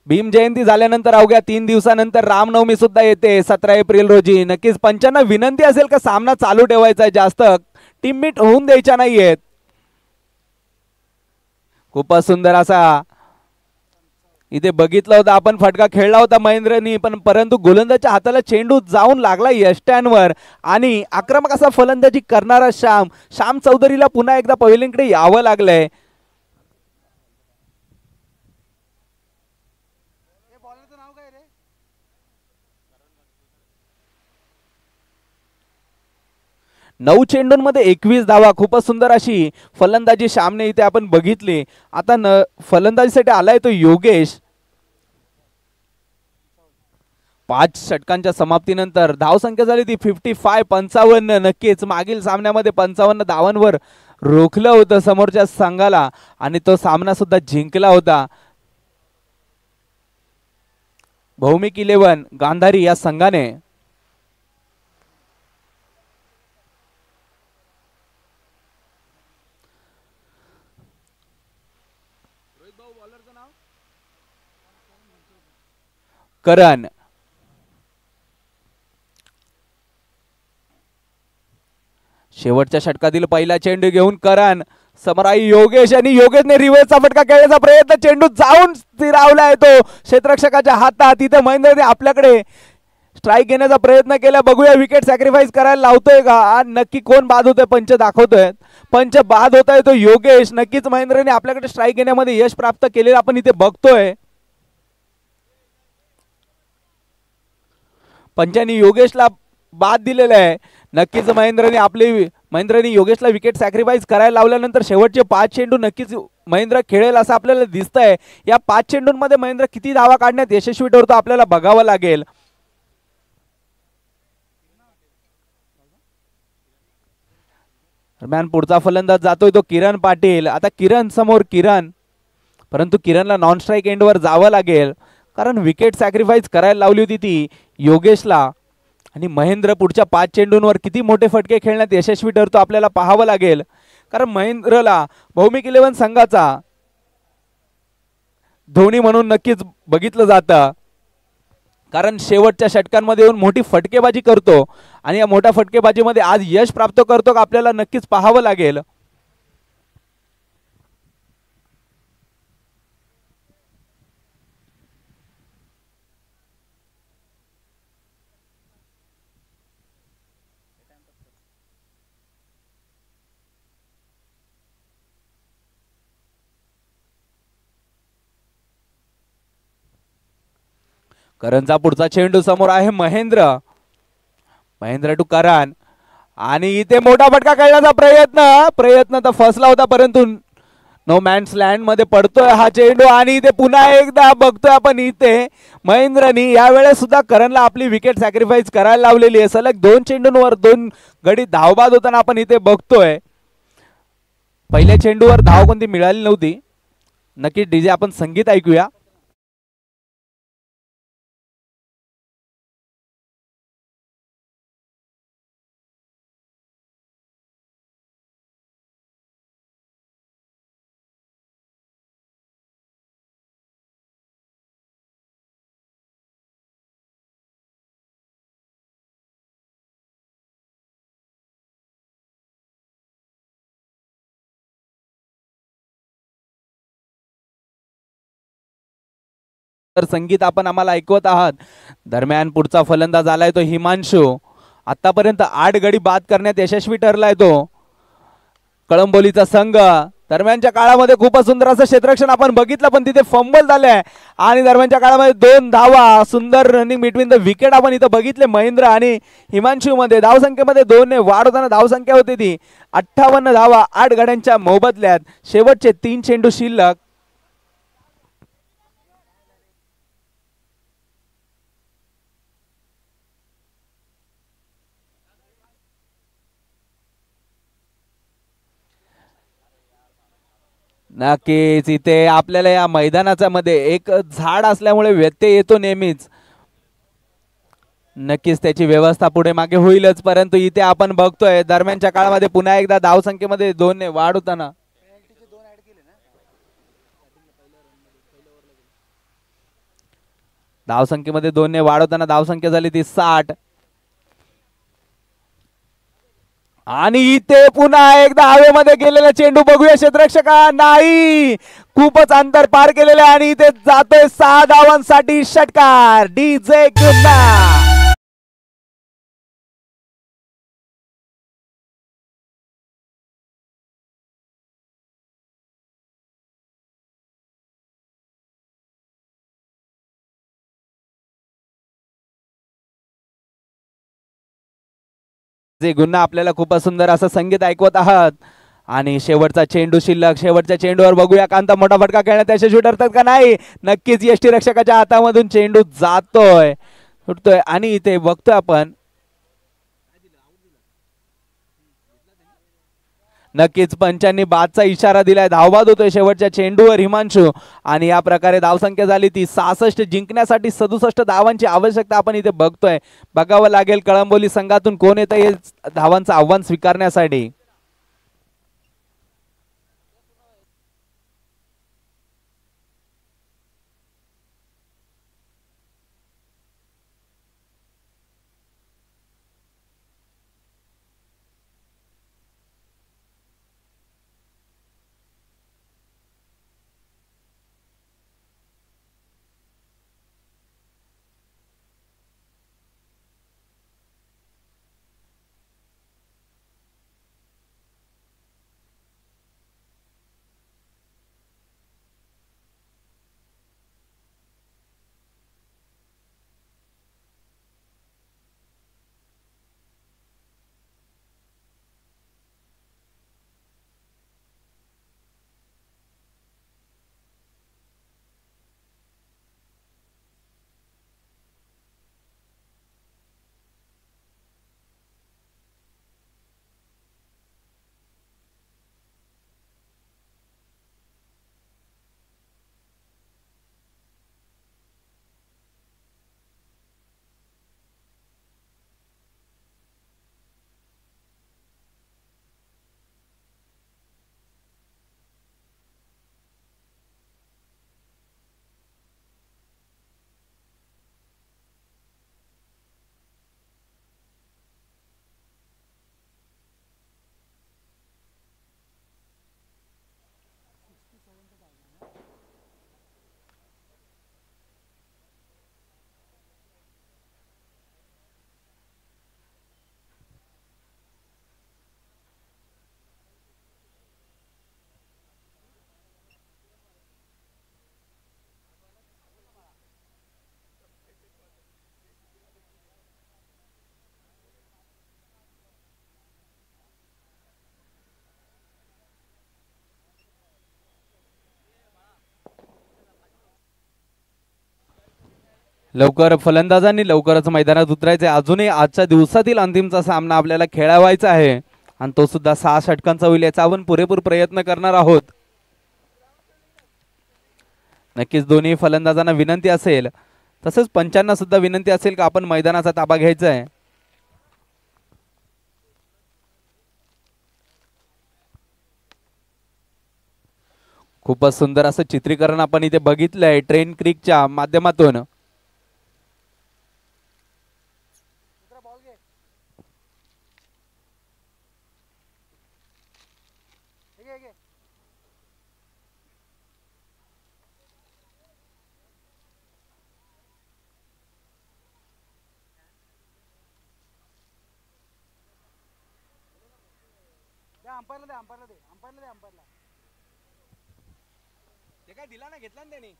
भीम जयंती झाल्यानंतर अवघ्या 3 दिवसानंतर रामनवमी सुद्धा येते 17 एप्रिल रोजी. नक्कीच पंचांना विनंती असेल का सामना चालू ठेवायचा आहे, जास्त टीम मीट होऊन द्यायच्या नाहीयेत. खूपच सुंदर असा इथे बघितलं होतं आपण, फटका खेळला होता महेंद्रनी, पण परंतु गोलंदाजच्या हाताला चेंडू जाऊन लागला यष्ट्यांवर आणि आक्रमक असा फलंदाजी करणारा श्याम चौधरीला पुन्हा एकदा पहिल्यांकडे यावं लागलंय. नऊ चेंडूंमध्ये 21 धावा. खूपच सुंदर अशी फलंदाजी श्यामने इथे आपण बघितली. आता फलंदाजीसाठी आलाय तो योगेश. 5 षटकांच्या समाप्तीनंतर धावसंख्या झाली ती 55 55. नक्कीच मागील सामन्यामध्ये 55 धावांवर रोखलं होतं समोरच्या संघाला आणि तो सामना सुद्धा जिंकला होता. भौमिक 11 गांधारी या संघाने करण शेवटच्या षटकातील पहिला चेंडू घेऊन करण समराई योगेश आणि योगेशने रिव्हर्सचा फटका खेळण्याचा प्रयत्न, चेंडू जाऊन स्थिरावला येतो क्षेत्ररक्षकाच्या हातात. तिथे महेंद्रने आपल्याकडे स्ट्राईक घेण्याचा प्रयत्न केला. बघूया विकेट सॅक्रिफाईस करायला लावतोय का आणि नक्की कोण बाद होतोय. पंच दाखवतोय, पंच बाद होत आहे तो योगेश. नक्कीच महेंद्रने आपल्याकडे स्ट्राईक घेण्यामध्ये यश प्राप्त केलेलं आपण इथे बघतोय. पंचांनी योगेशला बाद दिलेला आहे. नक्कीच महेंद्रने योगेशला विकेट सॅक्रिफाईस करायला लावल्यानंतर शेवटचे 5 चेंडू नक्कीच महेंद्र खेळेल असं आपल्याला दिसतंय. या 5 चेंडूंमध्ये महेंद्र किती धावा काढण्यात यशस्वी ठरतो आपल्याला बघावं लागेल. दरम्यान पुढचा फलंदाज जातोय तो किरण पाटील. आता किरण समोर परंतु किरणला नॉन स्ट्राईक एंडवर जावं लागेल कारण विकेट सॅक्रिफाईस करायला लावली होती ती योगेशला. आणि महेंद्र पुढच्या 5 चेंडूंवर किती मोठे फटके खेळण्यात यशस्वी ठरतो आपल्याला पाहावं लागेल. कारण महेंद्रला भौमिक 11 संघाचा धोनी म्हणून नक्कीच बघितलं जातं. कारण शेवटच्या षटकांमध्ये येऊन मोठी फटकेबाजी करतो आणि या मोठ्या फटकेबाजीमध्ये आज यश प्राप्त करतो का आपल्याला नक्कीच पाहावं लागेल. करणचा पुढचा चेंडू समोर आहे महेंद्र टू करण आणि इथे मोठा फटका खेळण्याचा प्रयत्न तर फसला होता परंतु नो मॅन्स लँड मध्ये पडतोय हा चेंडू. आणि इथे पुन्हा एकदा बघतोय आपण इथे महेंद्रनी यावेळेस सुद्धा करणला आपली विकेट सॅक्रिफाईस करायला लावलेली आहे. सलग 2 चेंडूंवर 2 गडी धावबाद होताना आपण इथे बघतोय. पहिल्या चेंडूवर धाव कोणती मिळाली नव्हती. नक्कीच डीजे आपण संगीत ऐकूया. तर संगीत आपण आम्हाला ऐकवत आहात. दरम्यान पुढचा फलंदाज आलाय तो हिमांशू. आतापर्यंत 8 गडी बाद करण्यात यशस्वी ठरलाय तो कळंबोलीचा संघ. दरम्यानच्या काळामध्ये खूपच सुंदर असं क्षेत्ररक्षण आपण बघितलं पण तिथे फंबल झालंय आणि दरम्यानच्या काळामध्ये 2 धावा. सुंदर रनिंग बिटवीन द विकेट आपण इथं बघितले महेंद्र आणि हिमांशू मध्ये. धावसंख्येमध्ये 2 ने वाढ होताना धावसंख्या होती ती 58 धावा 8 गड्यांच्या मोबदल्यात. शेवटचे 3 चेंडू शिल्लक. नक्कीच इथे आपल्याला या मैदानाच्या मध्ये एक झाड असल्यामुळे व्यत्यय येतो नेहमीच. नक्कीच त्याची व्यवस्था पुढे मागे होईलच परंतु इथे आपण बघतोय दरम्यानच्या काळामध्ये पुन्हा एकदा धावसंख्येमध्ये 2 ने वाढ होताना धावसंख्येमध्ये 2 ने वाढवताना धावसंख्या झाली ती 60. आणि इथे पुन्हा एकदा हवेमध्ये गेलेला चेंडू बघूया क्षेत्ररक्षका नाही, खूपच अंतर पार केलेले आणि इथे जातोय 6 धावांसाठी षटकार डीजे गुन्हा. जे गुन्हा आपल्याला खूपच सुंदर असं संगीत ऐकवत आहात. आणि शेवटचा चेंडू शिल्लक, शेवटच्या चेंडूवर बघूया कांता मोठा फटका खेळण्यात त्याचे शूट ठरतात का नाही. नक्कीच यष्टी रक्षकाच्या हातामधून चेंडू जातोय, सुटतोय आणि इथे बघतोय आपण नक्कीच पंचांनी बादचा इशारा दिलाय. धावबाद होतोय शेवटच्या चेंडूवर हिमांशू आणि या प्रकारे धावसंख्या झाली ती 66. जिंकण्यासाठी 67 धावांची आवश्यकता आपण इथे बघतोय. बघावं लागेल कळंबोली संघातून कोण येतं हे धावांचं आव्हान स्वीकारण्यासाठी. लवकर फलंदाजांनी लवकरच मैदानात उतरायचे. अजूनही आजच्या दिवसातील अंतिमचा सामना आपल्याला खेळावायचा आहे आणि तो सुद्धा 6 षटकांचा होईल याचा आपण पुरेपूर प्रयत्न करणार आहोत. नक्कीच दोन्ही फलंदाजांना विनंती असेल, तसेच पंचांना सुद्धा विनंती असेल का आपण मैदानाचा ताबा घ्यायचा आहे. खूपच सुंदर असं चित्रीकरण आपण इथे बघितलंय ट्रेन क्रिकच्या माध्यमातून. ते काय दिला ना, घेतला ना त्यांनी.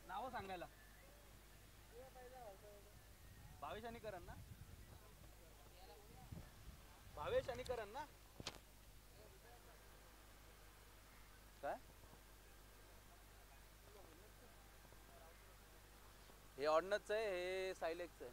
नाव सांगायला भावेश आणि करण ना, भावेश आणि करण ना. काय हे ऑर्डनच आहे, हे सायलेक्स आहे.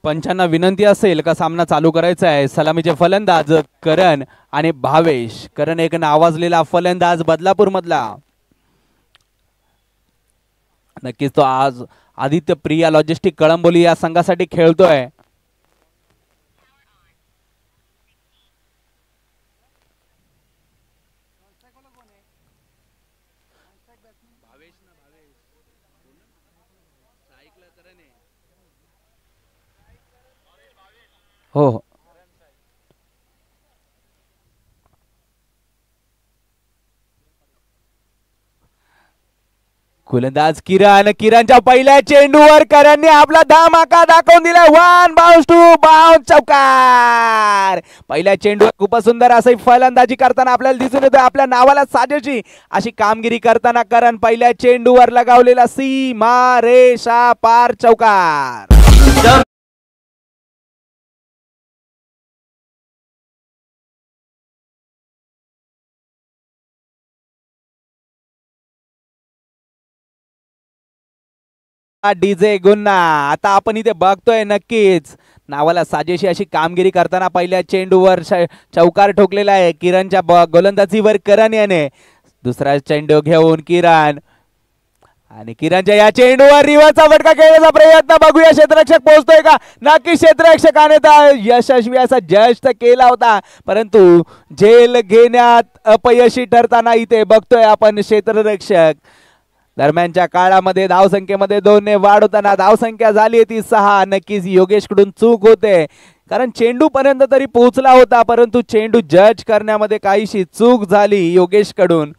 पंचांना विनंती असेल का सामना चालू करायचा आहे. सलामीचे फलंदाज करण आणि भावेश. करण एक नावाजलेला फलंदाज बदलापूर मधला. नक्कीच तो आज आदित्य प्रिया लॉजिस्टिक कळंबोली या संघासाठी खेळतोय. हो हो. गोलंदाज किरण. किरणच्या पहिल्या चेंडूवर करणने आपला धमाका दाखवून दिला. 1 बाउन्स 2 बाउन्स चौकार. पहिल्या चेंडूवर खूप सुंदर अशी फलंदाजी करताना आपल्याला दिसून येतो. आपल्या नावाला साजेशी अशी कामगिरी करताना करण पहिल्या चेंडूवर लगावलेला सीमा रेषा पार चौकार. डीजे गुन्हा. आता आपण इथे बघतोय नक्कीच नावाला साजेशी अशी कामगिरी करताना पहिल्या चेंडूवर चौकार ठोकलेला आहे किरणच्या गोलंदाजीवर. करण याने दुसरा चेंडू घेऊन किरण आणि किरणच्या या चेंडूवर रिव्हर्सचा फटका खेळण्याचा प्रयत्न. बघूया क्षेत्ररक्षक पोहोचतोय का. नक्की क्षेत्ररक्षकाने तर यशस्वी असा जज तर केला होता परंतु झेल घेण्यात अपयशी ठरताना इथे बघतोय आपण क्षेत्ररक्षक. दरम्यानच्या काळामध्ये धावसंख्येमध्ये 2 ने वाढ होताना धावसंख्या झाली ती 6. नक्कीच योगेश कडून चूक होते कारण चेंडू पर्यंत तरी पोहोचला होता परंतु चेंडू जज करण्यामध्ये काहीशी चूक झाली योगेश कडून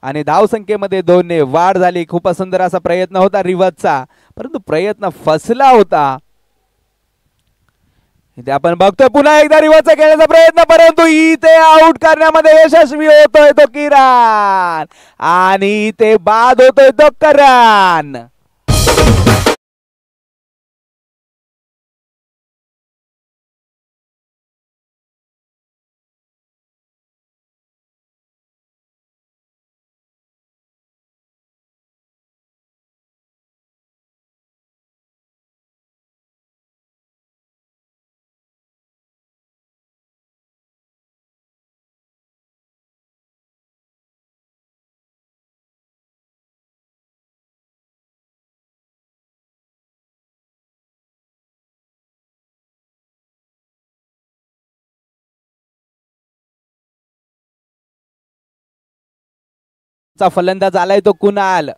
आणि धावसंख्येमध्ये 2 ने वाढ झाली. खूप सुंदर असा प्रयत्न होता रिव्हर्सचा परंतु प्रयत्न फसला होता. इथे आपण बघतोय पुन्हा एकदा रिव्हर्सचा खेळण्याचा प्रयत्न परंतु इथे आउट करण्यामध्ये यशस्वी होतोय तो किरण आणि इथे बाद होतोय तो करण. चा फलंदाज आलाय तो कुणाल.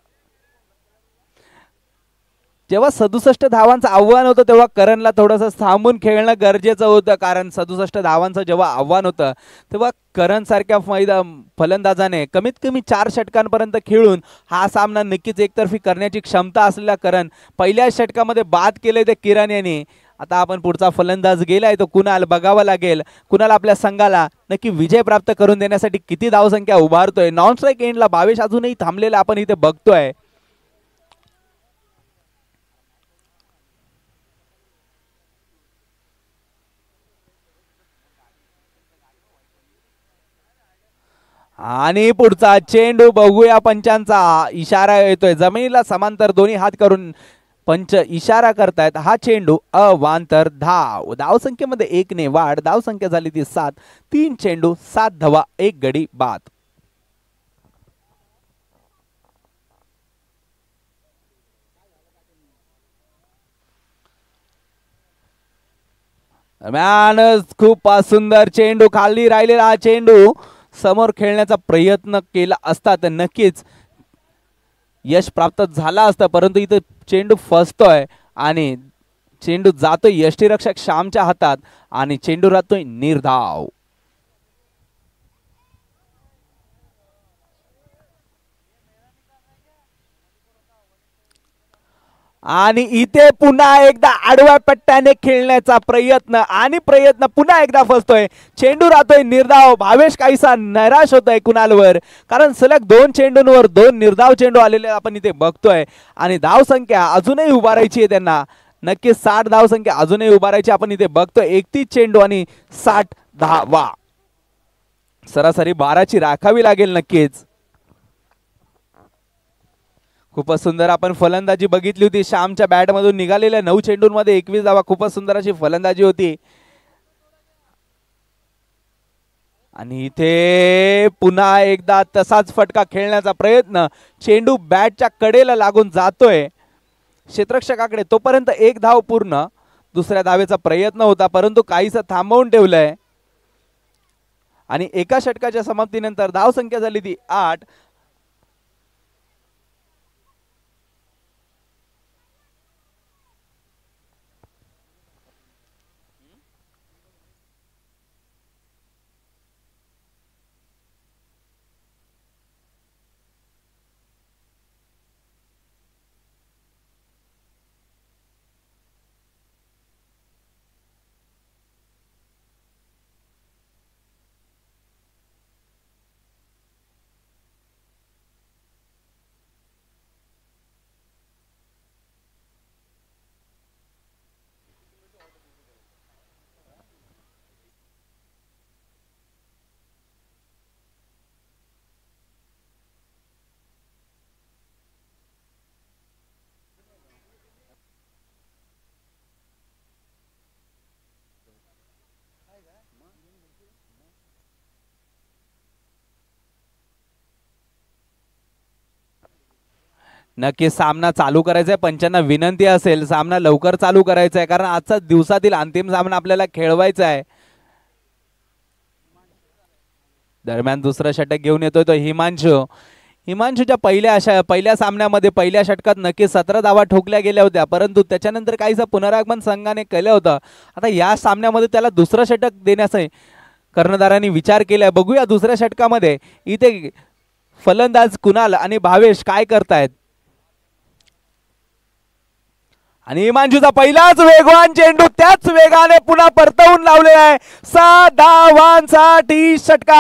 जेव्हा 67 धावांचं आव्हान होतं तेव्हा करणला थोडंसं थांबून खेळणं गरजेचं होतं कारण 67 धावांचं जेव्हा आव्हान होतं तेव्हा करण सारख्या फलंदाजाने कमीत कमी 4 षटकांपर्यंत खेळून हा सामना नक्कीच एकतर्फी करण्याची क्षमता असलेला करण पहिल्या षटकामध्ये बाद केले ते किरण यांनी. आता आपण पुढचा फलंदाज गेलाय तो कुणाल. बघावा लागेल कुणाल आपल्या संघाला नक्की विजय प्राप्त करून देण्यासाठी किती धावसंख्या उभारतोय. नॉन स्ट्राईक एंडला भावेश अजूनही थांबलेला आपण इथे बघतोय. आणि पुढचा चेंडू बघूया. पंचांचा इशारा येतोय जमिनीला समांतर दोन्ही हात करून पंच इशारा करतायत. हा चेंडू अवांतर धाव. धावसंख्येमध्ये 1 ने वाढ. धावसंख्या झाली ती 7. 3 चेंडू 7 धावा 1 गडी बाद. दरम्यान खूप सुंदर चेंडू, खाली राहिलेला हा चेंडू समोर खेळण्याचा प्रयत्न केला असता तर नक्कीच यश प्राप्त झाला असतं, परंतु इथं चेंडू फसतोय आणि चेंडू जातोय यष्टीरक्षक श्यामच्या हातात आणि चेंडू राहतोय निर्धाव. आणि इथे पुन्हा एकदा आडव्या पट्ट्याने खेळण्याचा प्रयत्न पुन्हा एकदा फसतोय. चेंडू राहतोय निर्धाव. भावेश काहीसा निराश होतोय कुणालवर, कारण सलग 2 चेंडूंवर 2 निर्धाव चेंडू आलेले आपण इथे बघतोय आणि धाव संख्या अजूनही उभारायची आहे त्यांना. नक्कीच 60 धाव संख्या अजूनही उभारायची आपण इथे बघतोय. 31 चेंडू आणि 60 धावा, सरासरी 12ची राखावी लागेल नक्कीच. खूपच सुंदर आपण फलंदाजी बघितली होती. श्यामच्या बॅटमधून निघालेल्या 9 चेंडूंमध्ये 21 धावा. खूपच सुंदर अशी फलंदाजी होती. आणि इथे पुन्हा एकदा तसाच फटका खेळण्याचा प्रयत्न. चेंडू बॅटच्या कडेला लागून जातोय क्षेत्ररक्षकाकडे. तोपर्यंत 1 धाव पूर्ण. दुसऱ्या धावेचा प्रयत्न होता परंतु काहीसं थांबवून ठेवलंय आणि एका षटकाच्या समाप्तीनंतर धाव संख्या झाली ती 8. नक्की सामना चालू करायचा आहे. पंचांना विनंती असेल सामना लवकर चालू करायचा आहे, कारण आजचा दिवसातील अंतिम सामना आपल्याला खेळवायचा आहे. दरम्यान दुसरा षटक घेऊन येतोय तो हिमांशूच्या पहिल्या सामन्यामध्ये पहिल्या षटकात नक्की 17 धावा ठोकल्या गेल्या होत्या, परंतु त्याच्यानंतर काहीसं पुनरागमन संघाने केलं होतं. आता या सामन्यामध्ये त्याला दुसरं षटक देण्याचा कर्णधारांनी विचार केलाय. बघूया दुसऱ्या षटकामध्ये इथे फलंदाज कुणाल आणि भावेश काय करतायत. आणि हिमांशूचा पहिलाच वेगवान चेंडू त्याच वेगाने पुन्हा परतवून लावलेला आहे. 6 धावांसाठी षटकार.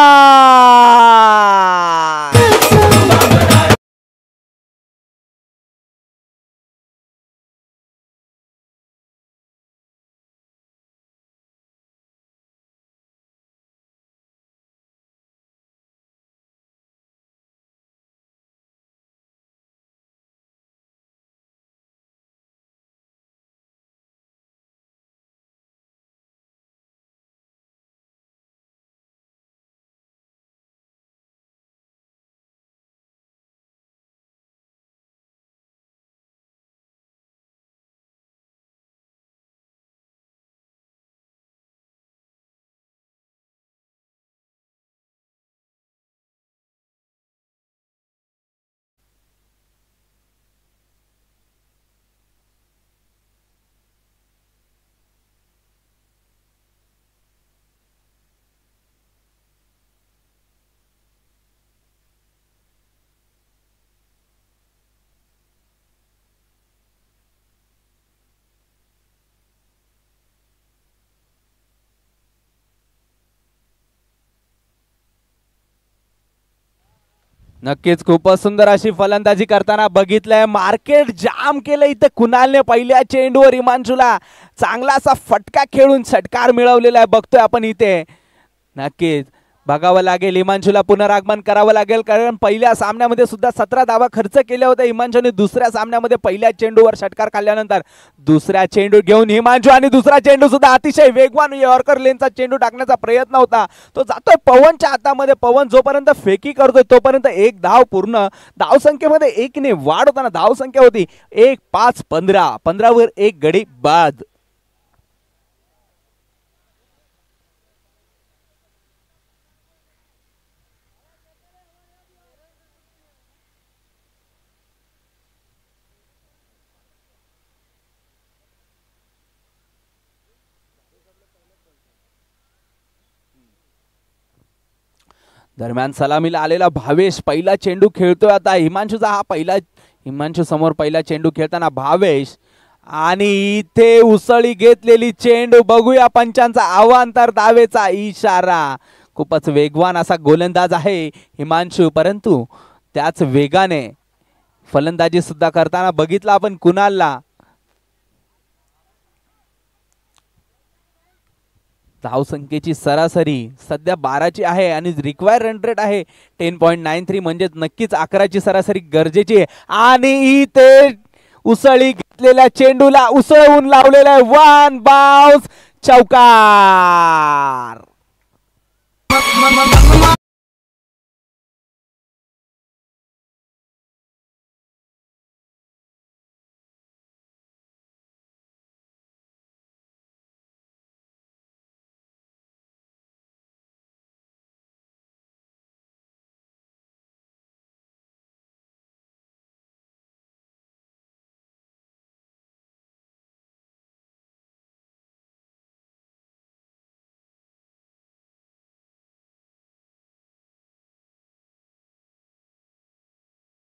नक्कीच खूपच सुंदर अशी फलंदाजी करताना बघितलंय. मार्केट जाम केलं इथं कुणालने. पहिल्या चेंडूवर हिमांशूला चांगलासा फटका खेळून षटकार मिळवलेला आहे बघतोय आपण इथे. नक्कीच बघावं लागेल, हिमांशूला पुनरागमन करावं लागेल, कारण पहिल्या सामन्यामध्ये सुद्धा 17 धावा खर्च केल्या होत्या हिमांशूने. दुसऱ्या सामन्यामध्ये पहिल्या चेंडूवर षटकार काढल्यानंतर दुसऱ्या चेंडू घेऊन हिमांशू आणि दुसरा चेंडू सुद्धा अतिशय वेगवान यॉर्कर लेनचा चेंडू टाकण्याचा प्रयत्न होता. तो जातोय पवनच्या हातामध्ये. पवन जोपर्यंत फेकी करतोय तोपर्यंत 1 धाव पूर्ण. धावसंख्येमध्ये 1 ने वाढ होताना धावसंख्या होती 1-5-15. 15 वर 1 गडी बाद. दरम्यान सलामीला आलेला भावेश पहिला चेंडू खेळतोय आता. हिमांशू समोर पहिला चेंडू खेळताना भावेश आणि इथे उसळी घेतलेली चेंडू. बघूया पंचांचा अवांतर धावेचा इशारा. खूपच वेगवान असा गोलंदाज आहे हिमांशू, परंतु त्याच वेगाने फलंदाजी सुद्धा करताना बघितला आपण कुणालला. धावसंख्येची सरासरी सध्या 12ची आहे आणि रिक्वायर रन रेट आहे 10.93, म्हणजेच नक्कीच 11ची सरासरी गरजेची आहे. आणि इथे उसळी घेतलेल्या चेंडूला उसळवून लावलेला आहे. वन बाउन्स चौकार.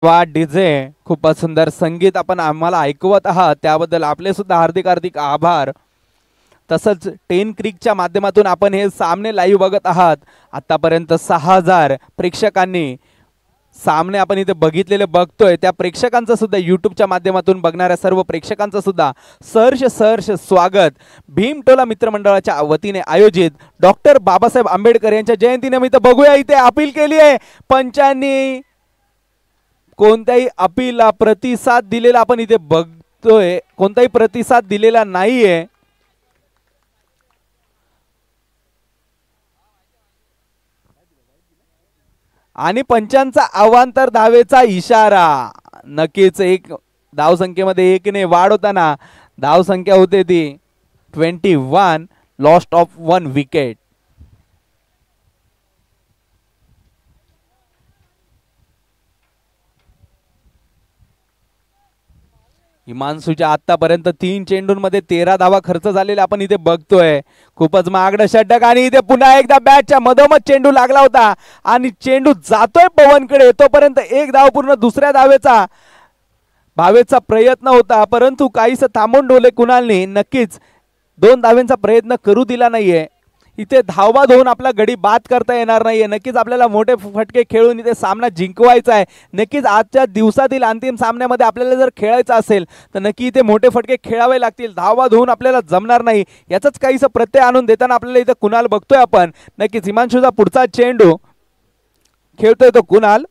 वा डीजे, खूपच सुंदर संगीत आपण आम्हाला ऐकवत आहात त्याबद्दल आपले सुद्धा हार्दिक हार्दिक आभार. तसंच 10 क्रिकच्या माध्यमातून आपण हे सामने लाईव्ह बघत आहात. आतापर्यंत 6000 प्रेक्षकांनी सामने आपण इथे बघितलेले बघतोय. त्या प्रेक्षकांचं सुद्धा यूट्यूबच्या माध्यमातून बघणाऱ्या सर्व प्रेक्षकांचं सुद्धा सहर्ष स्वागत. भीमटोला मित्रमंडळाच्या वतीने आयोजित डॉक्टर बाबासाहेब आंबेडकर यांच्या जयंतीनिमित्त बघूया इथे अपील केली आहे पंचांनी. कोणत्याही अपीलला प्रतिसाद दिलेला आपण इथे बघतोय, कोणताही प्रतिसाद दिलेला नाहीये. आणि पंचांचा अवांतर धावेचा इशारा. नक्कीच एक धावसंख्येमध्ये 1ने वाढ होताना धावसंख्या होते ती 21, लॉस्ट ऑफ 1 विकेट. हिमांशूच्या आतापर्यंत 3 चेंडूंमध्ये 13 धावा खर्च झालेला आपण इथे बघतोय. खूपच महागडं षटक आणि इथे पुन्हा एकदा बॅटच्या मधोमध चेंडू लागला होता आणि चेंडू जातोय पवनकडे. तोपर्यंत एक धाव पूर्ण दुसऱ्या भावेचा प्रयत्न होता, परंतु काहीसं थांबून ठेवले कुणालने. नक्कीच 2 धावेंचा प्रयत्न करू दिला नाहीये. इथे धावबाद होऊन आपला गडी बाद करता येणार नाहीये. नक्कीच आपल्याला मोठे फटके खेळून इथे सामना जिंकवायचा आहे. नक्कीच आजच्या दिवसातील अंतिम सामन्यामध्ये आपल्याला जर खेळायचं असेल तर नक्की इथे मोठे फटके खेळावे लागतील. धावबाद होऊन आपल्याला जमणार नाही. याचाच काहीसं प्रत्यय आणून देताना आपल्याला इथे कुणाल बघतोय आपण. नक्कीच हिमांशूचा पुढचा चेंडू खेळतोय तो कुणाल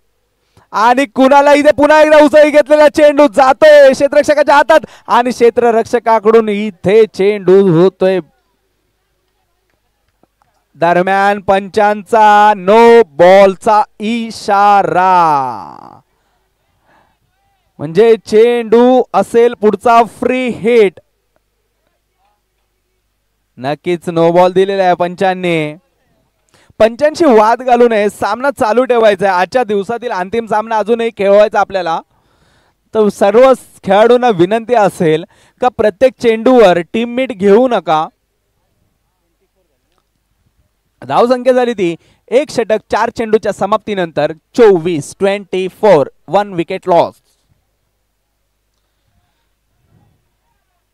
आणि कुणाला इथे पुन्हा एकदा उसळी घेतलेला चेंडू जातोय क्षेत्ररक्षकाच्या हातात आणि क्षेत्ररक्षकाकडून इथे चेंडू होतोय. दरम्यान पंचांचा नो बॉलचा इशारा, म्हणजे चेंडू असेल पुढचा फ्री हिट. नक्कीच नो बॉल दिलेला आहे पंचांनी. पंचांशी वाद घालू नये, सामना चालू ठेवायचा आहे. आजच्या दिवसातील अंतिम सामना अजूनही खेळवायचा आपल्याला. तर सर्व खेळाडूंना विनंती असेल का प्रत्येक चेंडूवर टीम मीट घेऊ नका. धावसंख्या झाली ती 1 षटक 4 चेंडूच्या समाप्तीनंतर 24-24, 1 विकेट लॉस.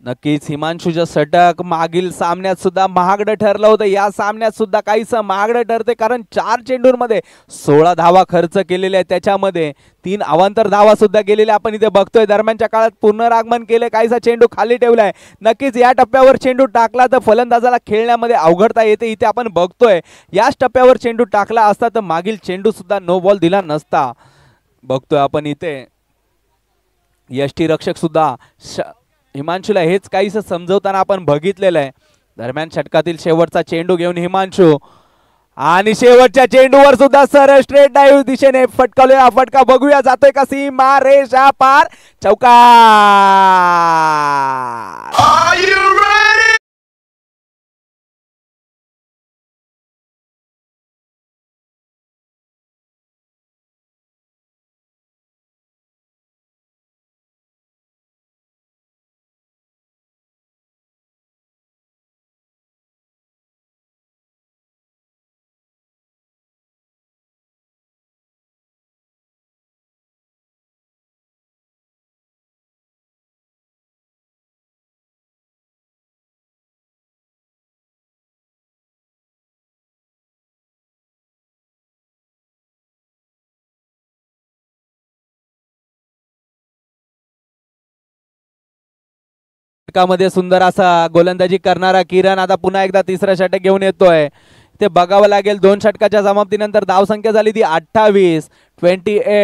नक्कीच हिमांशूचं षटक मागील सामन्यात सुद्धा महागडं ठरलं होतं. या सामन्यात सुद्धा काहीसं महागडं ठरते, कारण 4 चेंडूंमध्ये 16 धावा खर्च केलेल्या आहेत. त्याच्यामध्ये 3 अवांतर धावा सुद्धा गेलेल्या आपण इथे बघतोय. दरम्यानच्या काळात पुनरागमन केले, काहीसा चेंडू खाली ठेवलाय. नक्कीच या टप्प्यावर चेंडू टाकला तर फलंदाजाला खेळण्यामध्ये अवघडता येते. इथे आपण बघतोय याच टप्प्यावर चेंडू टाकला असता तर मागील चेंडू सुद्धा नो बॉल दिला नसता. बघतोय आपण इथे यष्टीरक्षक सुद्धा हिमांशूला हेच काहीसं समजवताना आपण बघितलेलं आहे. दरम्यान षटकातील शेवटचा चेंडू घेऊन हिमांशू आणि शेवटच्या चेंडूवर सुद्धा सरळ स्ट्रेट डाईव्ह दिशेने फटकावलेला फटका बघूया जातोय का सीमा रेषा पार. चौकार. षटकामध्ये सुंदर असा गोलंदाजी करणारा किरण आता पुन्हा एकदा तिसरा षटक घेऊन येतोय. ते बघावं लागेल. 2 षटकाच्या समाप्तीनंतर धावसंख्या झाली ती 28.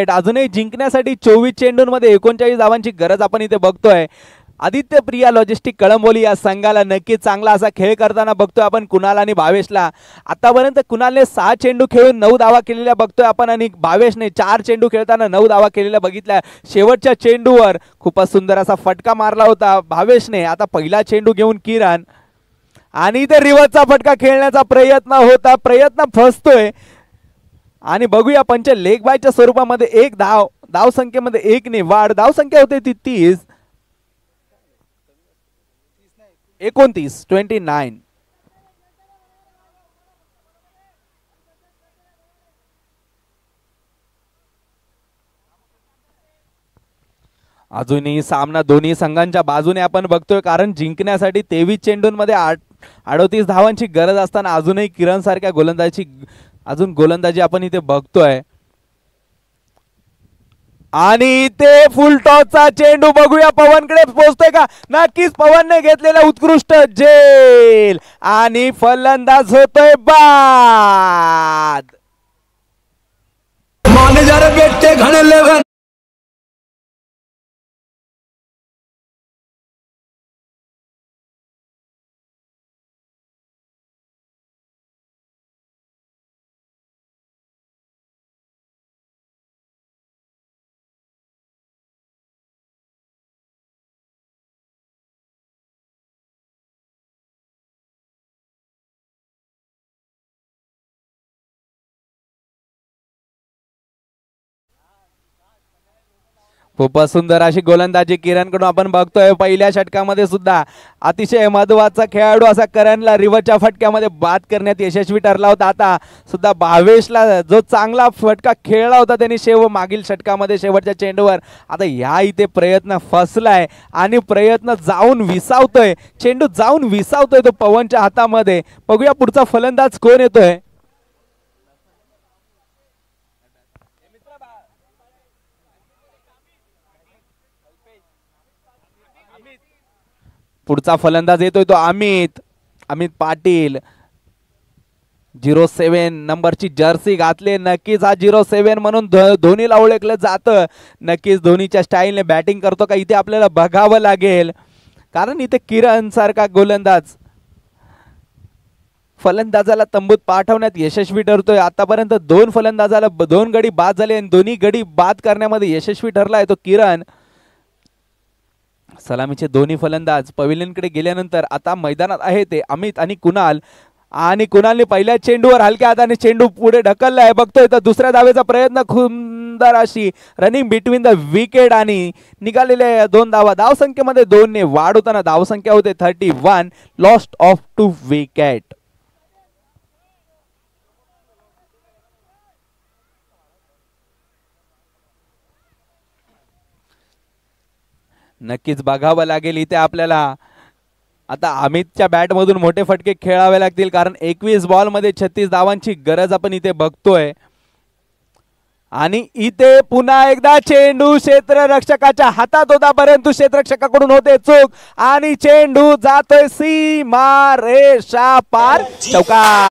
अजूनही जिंकण्यासाठी 24 चेंडूंमध्ये 39 धावांची गरज आपण इथे बघतोय. आदित्य प्रिया लॉजिस्टिक कळंबोली या संघाला नक्कीच चांगला असा खेळ करताना बघतोय आपण कुणाल आणि भावेशला. आतापर्यंत कुणालने 6 चेंडू खेळून 9 धावा केलेल्या बघतोय आपण आणि भावेशने 4 चेंडू खेळताना 9 धावा केलेल्या बघितल्या. शेवटच्या चेंडूवर खूपच सुंदर असा फटका मारला होता भावेशने. आता पहिला चेंडू घेऊन किरण आणि ते रिव्हर्सचा फटका खेळण्याचा प्रयत्न होता. प्रयत्न फसतोय आणि बघूया पंच लेग बायच्या स्वरूपामध्ये एक धाव संख्येमध्ये 1 ने वाढ. धावसंख्या होते ती 30. 29. अजूनही सामना दोन्ही संघांच्या बाजूने आपण बघतोय कारण जिंकण्यासाठी 23 चेंडूंमध्ये 38 धावांची गरज असताना अजूनही किरण सारख्या गोलंदाजी आपण इथे बघतोय. आणि ते फुल टॉसचा चेंडू बघूया पवनकडे पोहोचतोय का. नक्कीच पवनने घेतलेला उत्कृष्ट झेल आणि फलंदाज होतोय बाद. मॅनेजर बेटे घडले खूपच सुंदर अशी गोलंदाजी किरणकडून आपण बघतोय. पहिल्या षटकामध्ये सुद्धा अतिशय महत्वाचा खेळाडू असा करणला रिव्हर्सच्या फटक्यामध्ये बाद करण्यात यशस्वी ठरला होता. आता सुद्धा भावेशला जो चांगला फटका खेळला होता त्यांनी मागील षटकामध्ये शेवटच्या चेंडूवर. आता ह्या इथे प्रयत्न फसलाय आणि प्रयत्न जाऊन विसावतोय. चेंडू जाऊन विसावतोय तो पवनच्या हातामध्ये. बघूया पुढचा फलंदाज कोण येतोय. पुढचा फलंदाज येतोय तो अमित पाटील. 07 नंबरची जर्सी घातली. नक्कीच हा 07 म्हणून धोनीला ओळखलं जातं. नक्कीच धोनीच्या स्टाईलने बॅटिंग करतो का इथे आपल्याला बघावं लागेल कारण इथे किरण सारखा गोलंदाज फलंदाजाला तंबूत पाठवण्यात यशस्वी ठरतोय. आतापर्यंत 2 फलंदाजाला 2 गडी बाद झाले आणि दोन्ही गडी बाद करण्यामध्ये यशस्वी ठरलाय तो किरण. सलामीचे दोन्ही फलंदाज पवेलियनकडे गेल्यानंतर आता मैदानात आहे ते अमित आणि कुणालने पहिल्या चेंडूवर हलक्या हाताने चेंडू पुढे ढकललाय. बघतोय तर दुसऱ्या धावेचा प्रयत्न सुंदर अशी रनिंग बिटवीन द विकेट आणि निघालेल्या 2 धावा. धावसंख्येमध्ये 2 ने वाढ होताना धावसंख्या होते 31. Lost of 2 wicket. नक्कीच बघावं लागेल इथे आपल्याला. आता अमितच्या बॅटमधून मोठे फटके खेळावे लागतील कारण 21 बॉलमध्ये 36 धावांची गरज आपण इथे बघतोय. आणि इथे पुन्हा एकदा चेंडू क्षेत्ररक्षकाच्या हातात होता परंतु क्षेत्ररक्षकाकडून होते चूक आणि चेंडू जातोय सीमा रेषा पार. चौकार.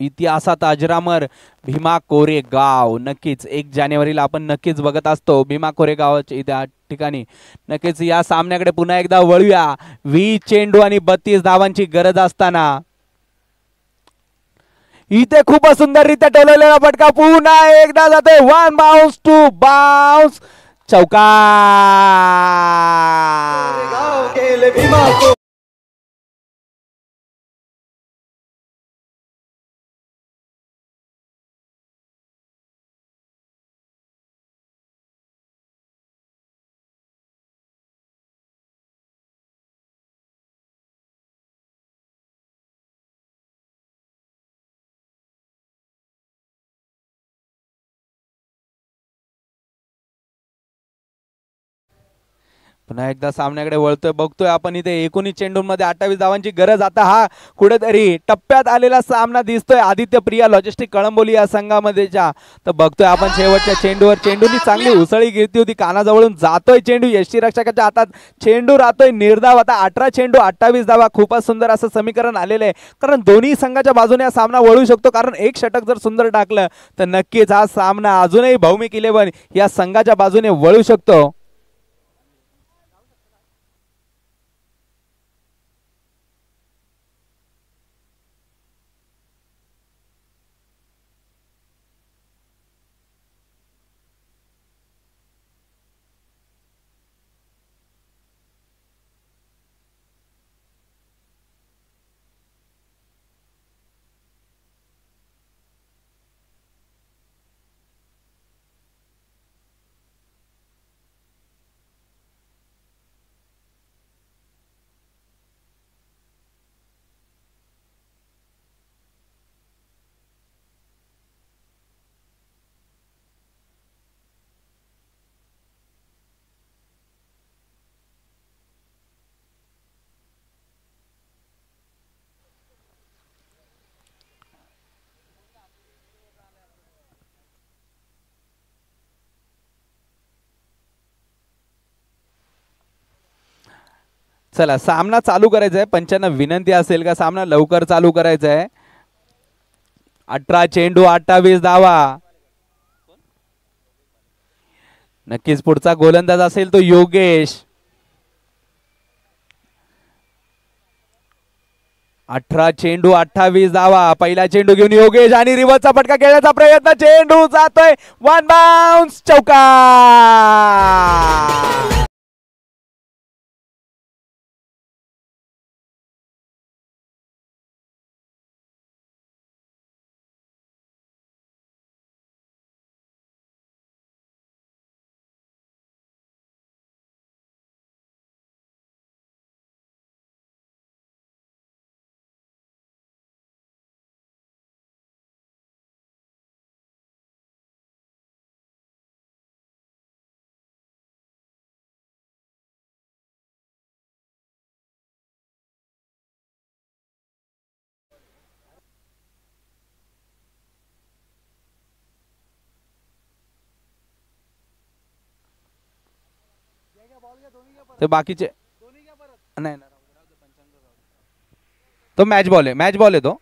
इतिहासात अजरामर भीमा कोरेगाव. नक्कीच 1 जानेवारीला आपण नक्कीच बघत असतो भीमा कोरेगावच्या त्या ठिकाणी. नक्कीच या सामन्याकडे पुन्हा एकदा वळूया. 20 चेंडू आणि 32 धावांची गरज असताना इथे खूप सुंदररित्या टोलवलेला फटका पुन्हा एकदा जातोय. 1 बाउन्स 2 बाउन्स. चौकार. पुन्हा एकदा सामन्याकडे वळतोय, बघतोय आपण इथे 19 चेंडूंमध्ये 28 धावांची गरज. आता हा कुठेतरी टप्प्यात आलेला सामना दिसतोय आदित्य प्रिया लॉजिस्टिक कळंबोली या संघामध्येच्या. तर बघतोय आपण शेवटच्या चेंडूवर चेंडूनी चांगली उसळी घेतली होती, कानाजवळून जातोय चेंडू, यष्टीरक्षकाच्या हातात चेंडू राहतोय निर्धाव. आता 18 चेंडू 28 धावा, खूपच सुंदर असं समीकरण आलेलं आहे. कारण दोन्ही संघाच्या बाजूने हा सामना वळू शकतो, कारण एक षटक जर सुंदर टाकलं तर नक्कीच हा सामना अजूनही भौमिक 11 या संघाच्या बाजूने वळू शकतो. चला सामना चालू करायचा आहे. पंचांना विनंती असेल का सामना लवकर चालू करायचा आहे. 18 चेंडू 28 धावा. नक्कीच पुढचा गोलंदाज असेल तो योगेश. 18 चेंडू 28 धावा. पहिला चेंडू घेऊन योगेश आणि रिव्हर्सचा फटका खेळण्याचा प्रयत्न, चेंडू जातोय वन बाउन्स, चौका. ते बाकीचे नाही, तो मॅच बॉल आहे, मॅच बॉल आहे तो.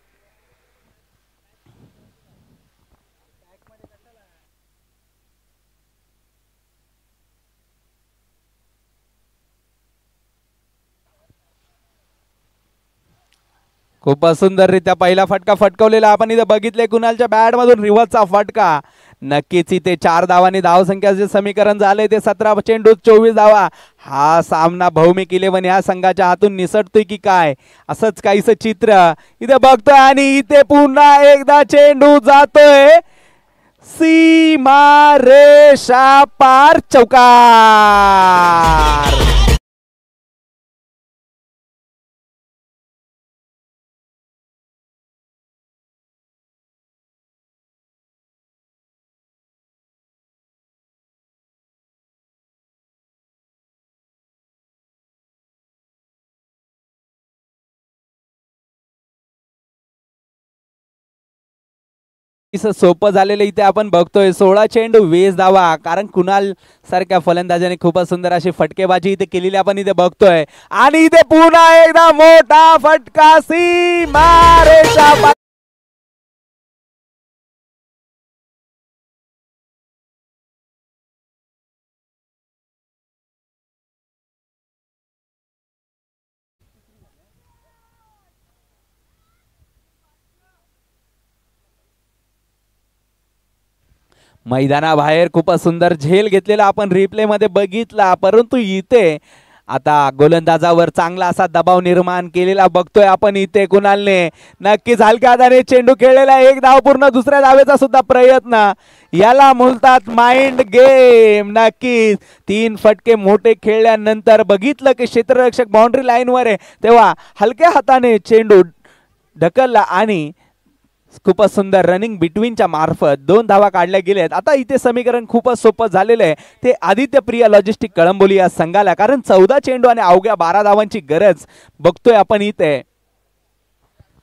खूपच सुंदररित्या पहिला फटका फटकवलेला आपण इथे बघितले. कुणालच्या बॅट मधून रिव्हर्सचा फटका. नक्कीच इथे 4 धावांनी धावसंख्याचे समीकरण झाले ते 17 चेंडू 24 धावा. हा सामना भौमिक 11 या संघाच्या हातून निसटतोय की काय, असंच काहीच चित्र इथे बघतोय. आणि इथे पुन्हा एकदा चेंडू जातोय सीमा रेषा पार, चौकार. सोपं झालेलं इथे आपण बघतोय. 16 चेंडू 20 धावा. कारण कुणाल सारख्या फलंदाजाने खूपच सुंदर अशी फटकेबाजी इथे केलेली आपण इथे बघतोय. आणि इथे पुन्हा एकदा मोठा फटका सीमा रेषा पार. मैदानाबाहेर खूपच सुंदर झेल घेतलेला आपण रिप्ले मध्ये बघितला. परंतु इथे आता गोलंदाजावर चांगला असा दबाव निर्माण केलेला बघतोय आपण इथे कुणालने. नक्कीच हलक्या हाताने चेंडू खेळलेला, एक धाव पूर्ण, दुसऱ्या धावेचा सुद्धा प्रयत्न. याला म्हणतात माइंड गेम. नक्कीच 3 फटके मोठे खेळल्यानंतर बघितलं की क्षेत्ररक्षक बाउंड्री लाईनवर आहे, तेव्हा हलक्या हाताने चेंडू ढकलला आणि खूपच सुंदर रनिंग बिटवीनच्या मार्फत 2 धावा काढल्या गेल्यात. आता इथे समीकरण खूपच सोपं झालेलं आहे ते आदित्य प्रिया लॉजिस्टिक कळंबोली या संघाला, कारण 14 चेंडू आणि अवघ्या 12 धावांची गरज बघतोय आपण इथे.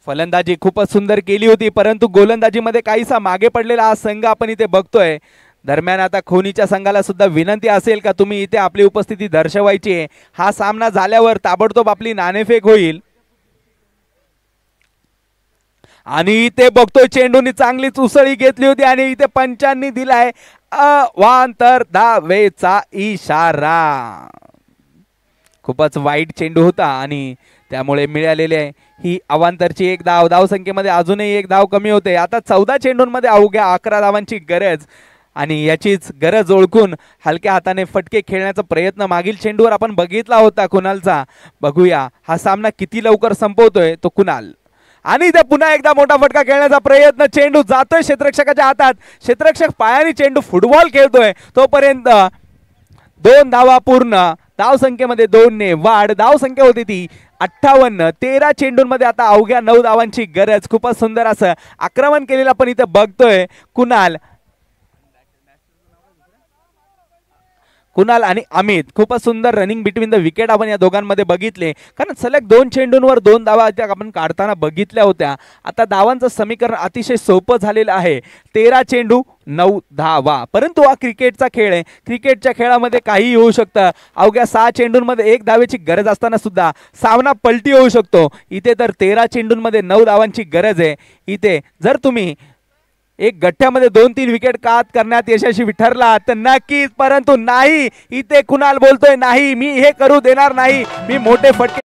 फलंदाजी खूपच सुंदर केली होती, परंतु गोलंदाजीमध्ये काहीसा मागे पडलेला हा संघ आपण इथे बघतोय. दरम्यान आता खोनीच्या संघाला सुद्धा विनंती असेल का तुम्ही इथे आपली उपस्थिती दर्शवायची आहे. हा सामना झाल्यावर ताबडतोब आपली नाणेफेक होईल. आणि इथे बघतोय चेंडूनी चांगलीच उसळी घेतली होती आणि इथे पंचांनी दिलाय अवांतर धावेचा इशारा. खूपच वाईट चेंडू होता आणि त्यामुळे मिळालेले ही अवांतरची एक धाव. धावसंख्येमध्ये अजूनही एक धाव कमी होते. आता 14 चेंडूंमध्ये अवघ्या 11 धावांची गरज आणि याचीच गरज ओळखून हलक्या हाताने फटके खेळण्याचा प्रयत्न मागील चेंडूवर आपण बघितला होता कुणालचा. बघूया हा सामना किती लवकर संपवतोय तो कुणाल. आणि इथे पुन्हा एकदा मोठा फटका खेळण्याचा प्रयत्न, चेंडू जातोय क्षेत्ररक्षकाच्या हातात. क्षेत्ररक्षक पायाने चेंडू फुटबॉल खेळतोय तोपर्यंत 2 धावा पूर्ण. धावसंख्येमध्ये 2 ने वाढ. धावसंख्या होती ती 58. 13 चेंडूंमध्ये आता अवघ्या 9 धावांची गरज. खूपच सुंदर असं आक्रमण केलेलं आपण इथे बघतोय कुणाल. कुणाल आणि अमित खूपच सुंदर रनिंग बिटवीन द विकेट आपण या दोघांमध्ये बघितले, कारण सलग 2 चेंडूंवर 2 धावा आपण काढताना बघितल्या होत्या. आता धावांचं समीकरण अतिशय सोपं झालेलं आहे. 13 चेंडू 9 धावा, परंतु हा क्रिकेटचा खेळ आहे. क्रिकेटच्या खेळामध्ये काही होऊ शकतं. अवघ्या 6 चेंडूंमध्ये 1 धावेची गरज असताना सुद्धा सामना पलटी होऊ शकतो. इथे तर 13 चेंडूंमध्ये 9 धावांची गरज आहे. इथे जर तुम्ही एक गठ्ठ्यामध्ये 2-3 विकेट कात करण्यात यशस्वी ठरला तर नक्कीच, परंतु नाही. इथे कुणाल बोलतोय नाही, मी हे करू देणार नाही. मी मोठे फटके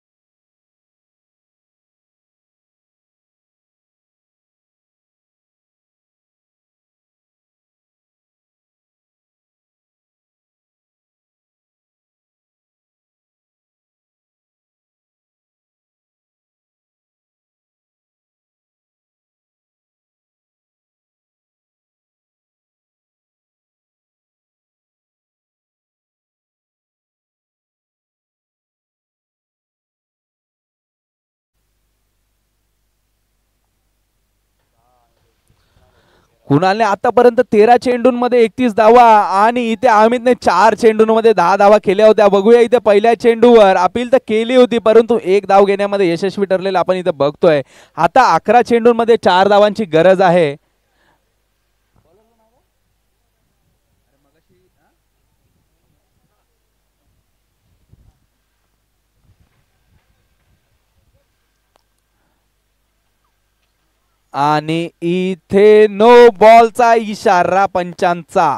कुणालने आतापर्यंत 13 चेंडूंमध्ये 31 धावा आणि इथे अमितने 4 चेंडूंमध्ये 10 धावा केल्या होत्या. बघूया इथे पहिल्या चेंडूवर अपील तर केली होती, परंतु 1 धाव घेण्यामध्ये यशस्वी ठरलेला आपण इथे बघतोय. आता 11 चेंडूंमध्ये 4 धावांची गरज आहे. आणि इथे नो बॉलचा इशारा पंचांचा.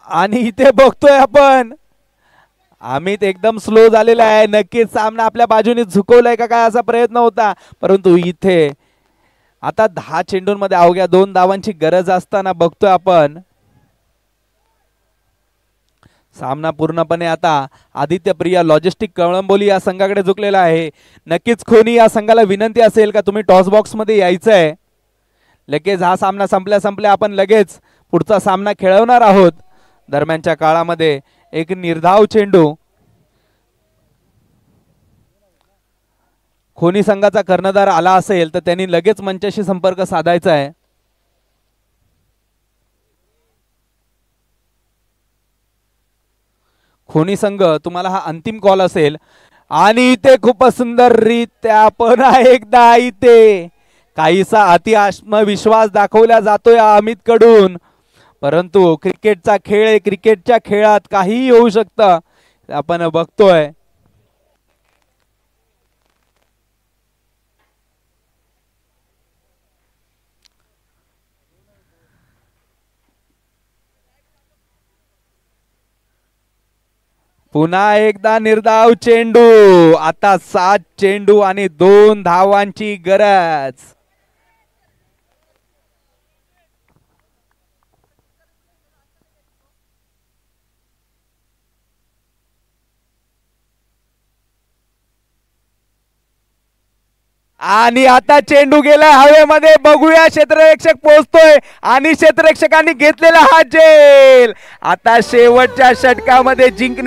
आणि इथे बघतोय आपण अमित एकदम स्लो झालेला आहे. नक्कीच सामना आपल्या बाजूने झुकवलाय का काय असा प्रयत्न होता, परंतु इथे आता 10 चेंडूंमध्ये अवघ्या 2 धावांची गरज असताना बघतोय आपण सामना पूर्णपणे आता आदित्य प्रिया लॉजिस्टिक कळंबोली या संघाकडे झुकलेला आहे. नक्कीच खोनी या संघाला विनंती असेल का तुम्ही टॉस बॉक्स मध्ये यायचंय. लगेच हा सामना संपल्या आपण लगेच पुढचा सामना खेळवणार आहोत. दरम्यानच्या काळामध्ये एक निर्धाव चेंडू खोनी संघाचा कर्णधार आला असेल तर त्यांनी लगेच मंचाशी संपर्क साधायचा आहे. खोनी संघ तुम्हाला हा अंतिम कॉल असेल. आणि इथे खूपच सुंदर रीत्या पुन्हा एकदा इथे काहीसा अति आत्मविश्वास दाखवला जातोय अमित कडून, परंतु क्रिकेटचा खेळ आहे. क्रिकेटच्या खेळात काहीही होऊ शकतं आपण बघतोय. पुन्हा एकदा निर्धाव चेंडू. आता 7 चेंडू आणि 2 धावांची गरज. आणि आता चेंडू गेलाय हवेमध्ये, बघूया क्षेत्ररक्षक पोहोचतोय आणि क्षेत्ररक्षकांनी घेतलेला हा झेल आता शेवटच्या षटकामध्ये जिंकण्या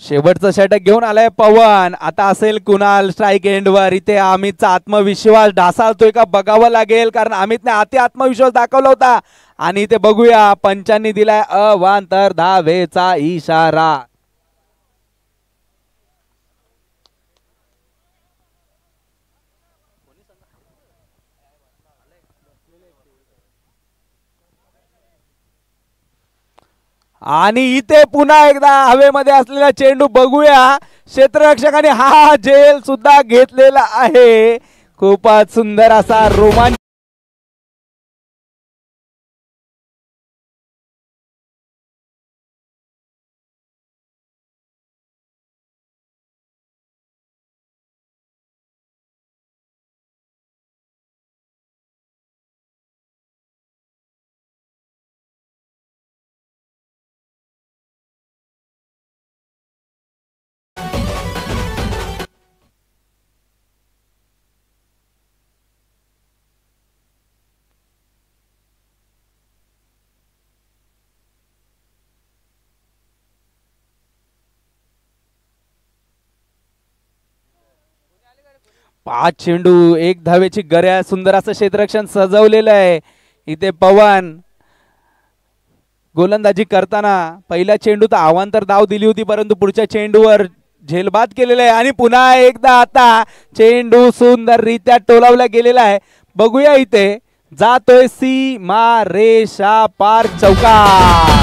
शेवटचं षटक घेऊन आलाय पवन. आता असेल कुणाल स्ट्राईक एंडवर. इथे अमितचा आत्मविश्वास ढासाळतोय का बघावं लागेल, कारण अमितने अति आत्मविश्वास दाखवला होता. आणि इथे बघूया पंचांनी दिलाय अवांतर धावेचा इशारा. आणि इथे पुन्हा एकदा हवेमध्ये असलेला चेंडू बघूया. क्षेत्ररक्षकाने हा झेल सुद्धा घेतलेला आहे. खूपच सुंदर असा रोमांच. पाच चेंडू एक धावेची गर्या. सुंदर असं क्षेत्ररक्षण सजवलेलं आहे. इथे पवन गोलंदाजी करताना पहिल्या चेंडूत अवांतर धाव दिली होती, परंतु पुढच्या चेंडूवर झेलबाद केलेला आहे. आणि पुन्हा एकदा आता चेंडू सुंदररित्या टोलावला गेलेला आहे. बघूया इथे जातोय सीमा रेषा पार चौकार.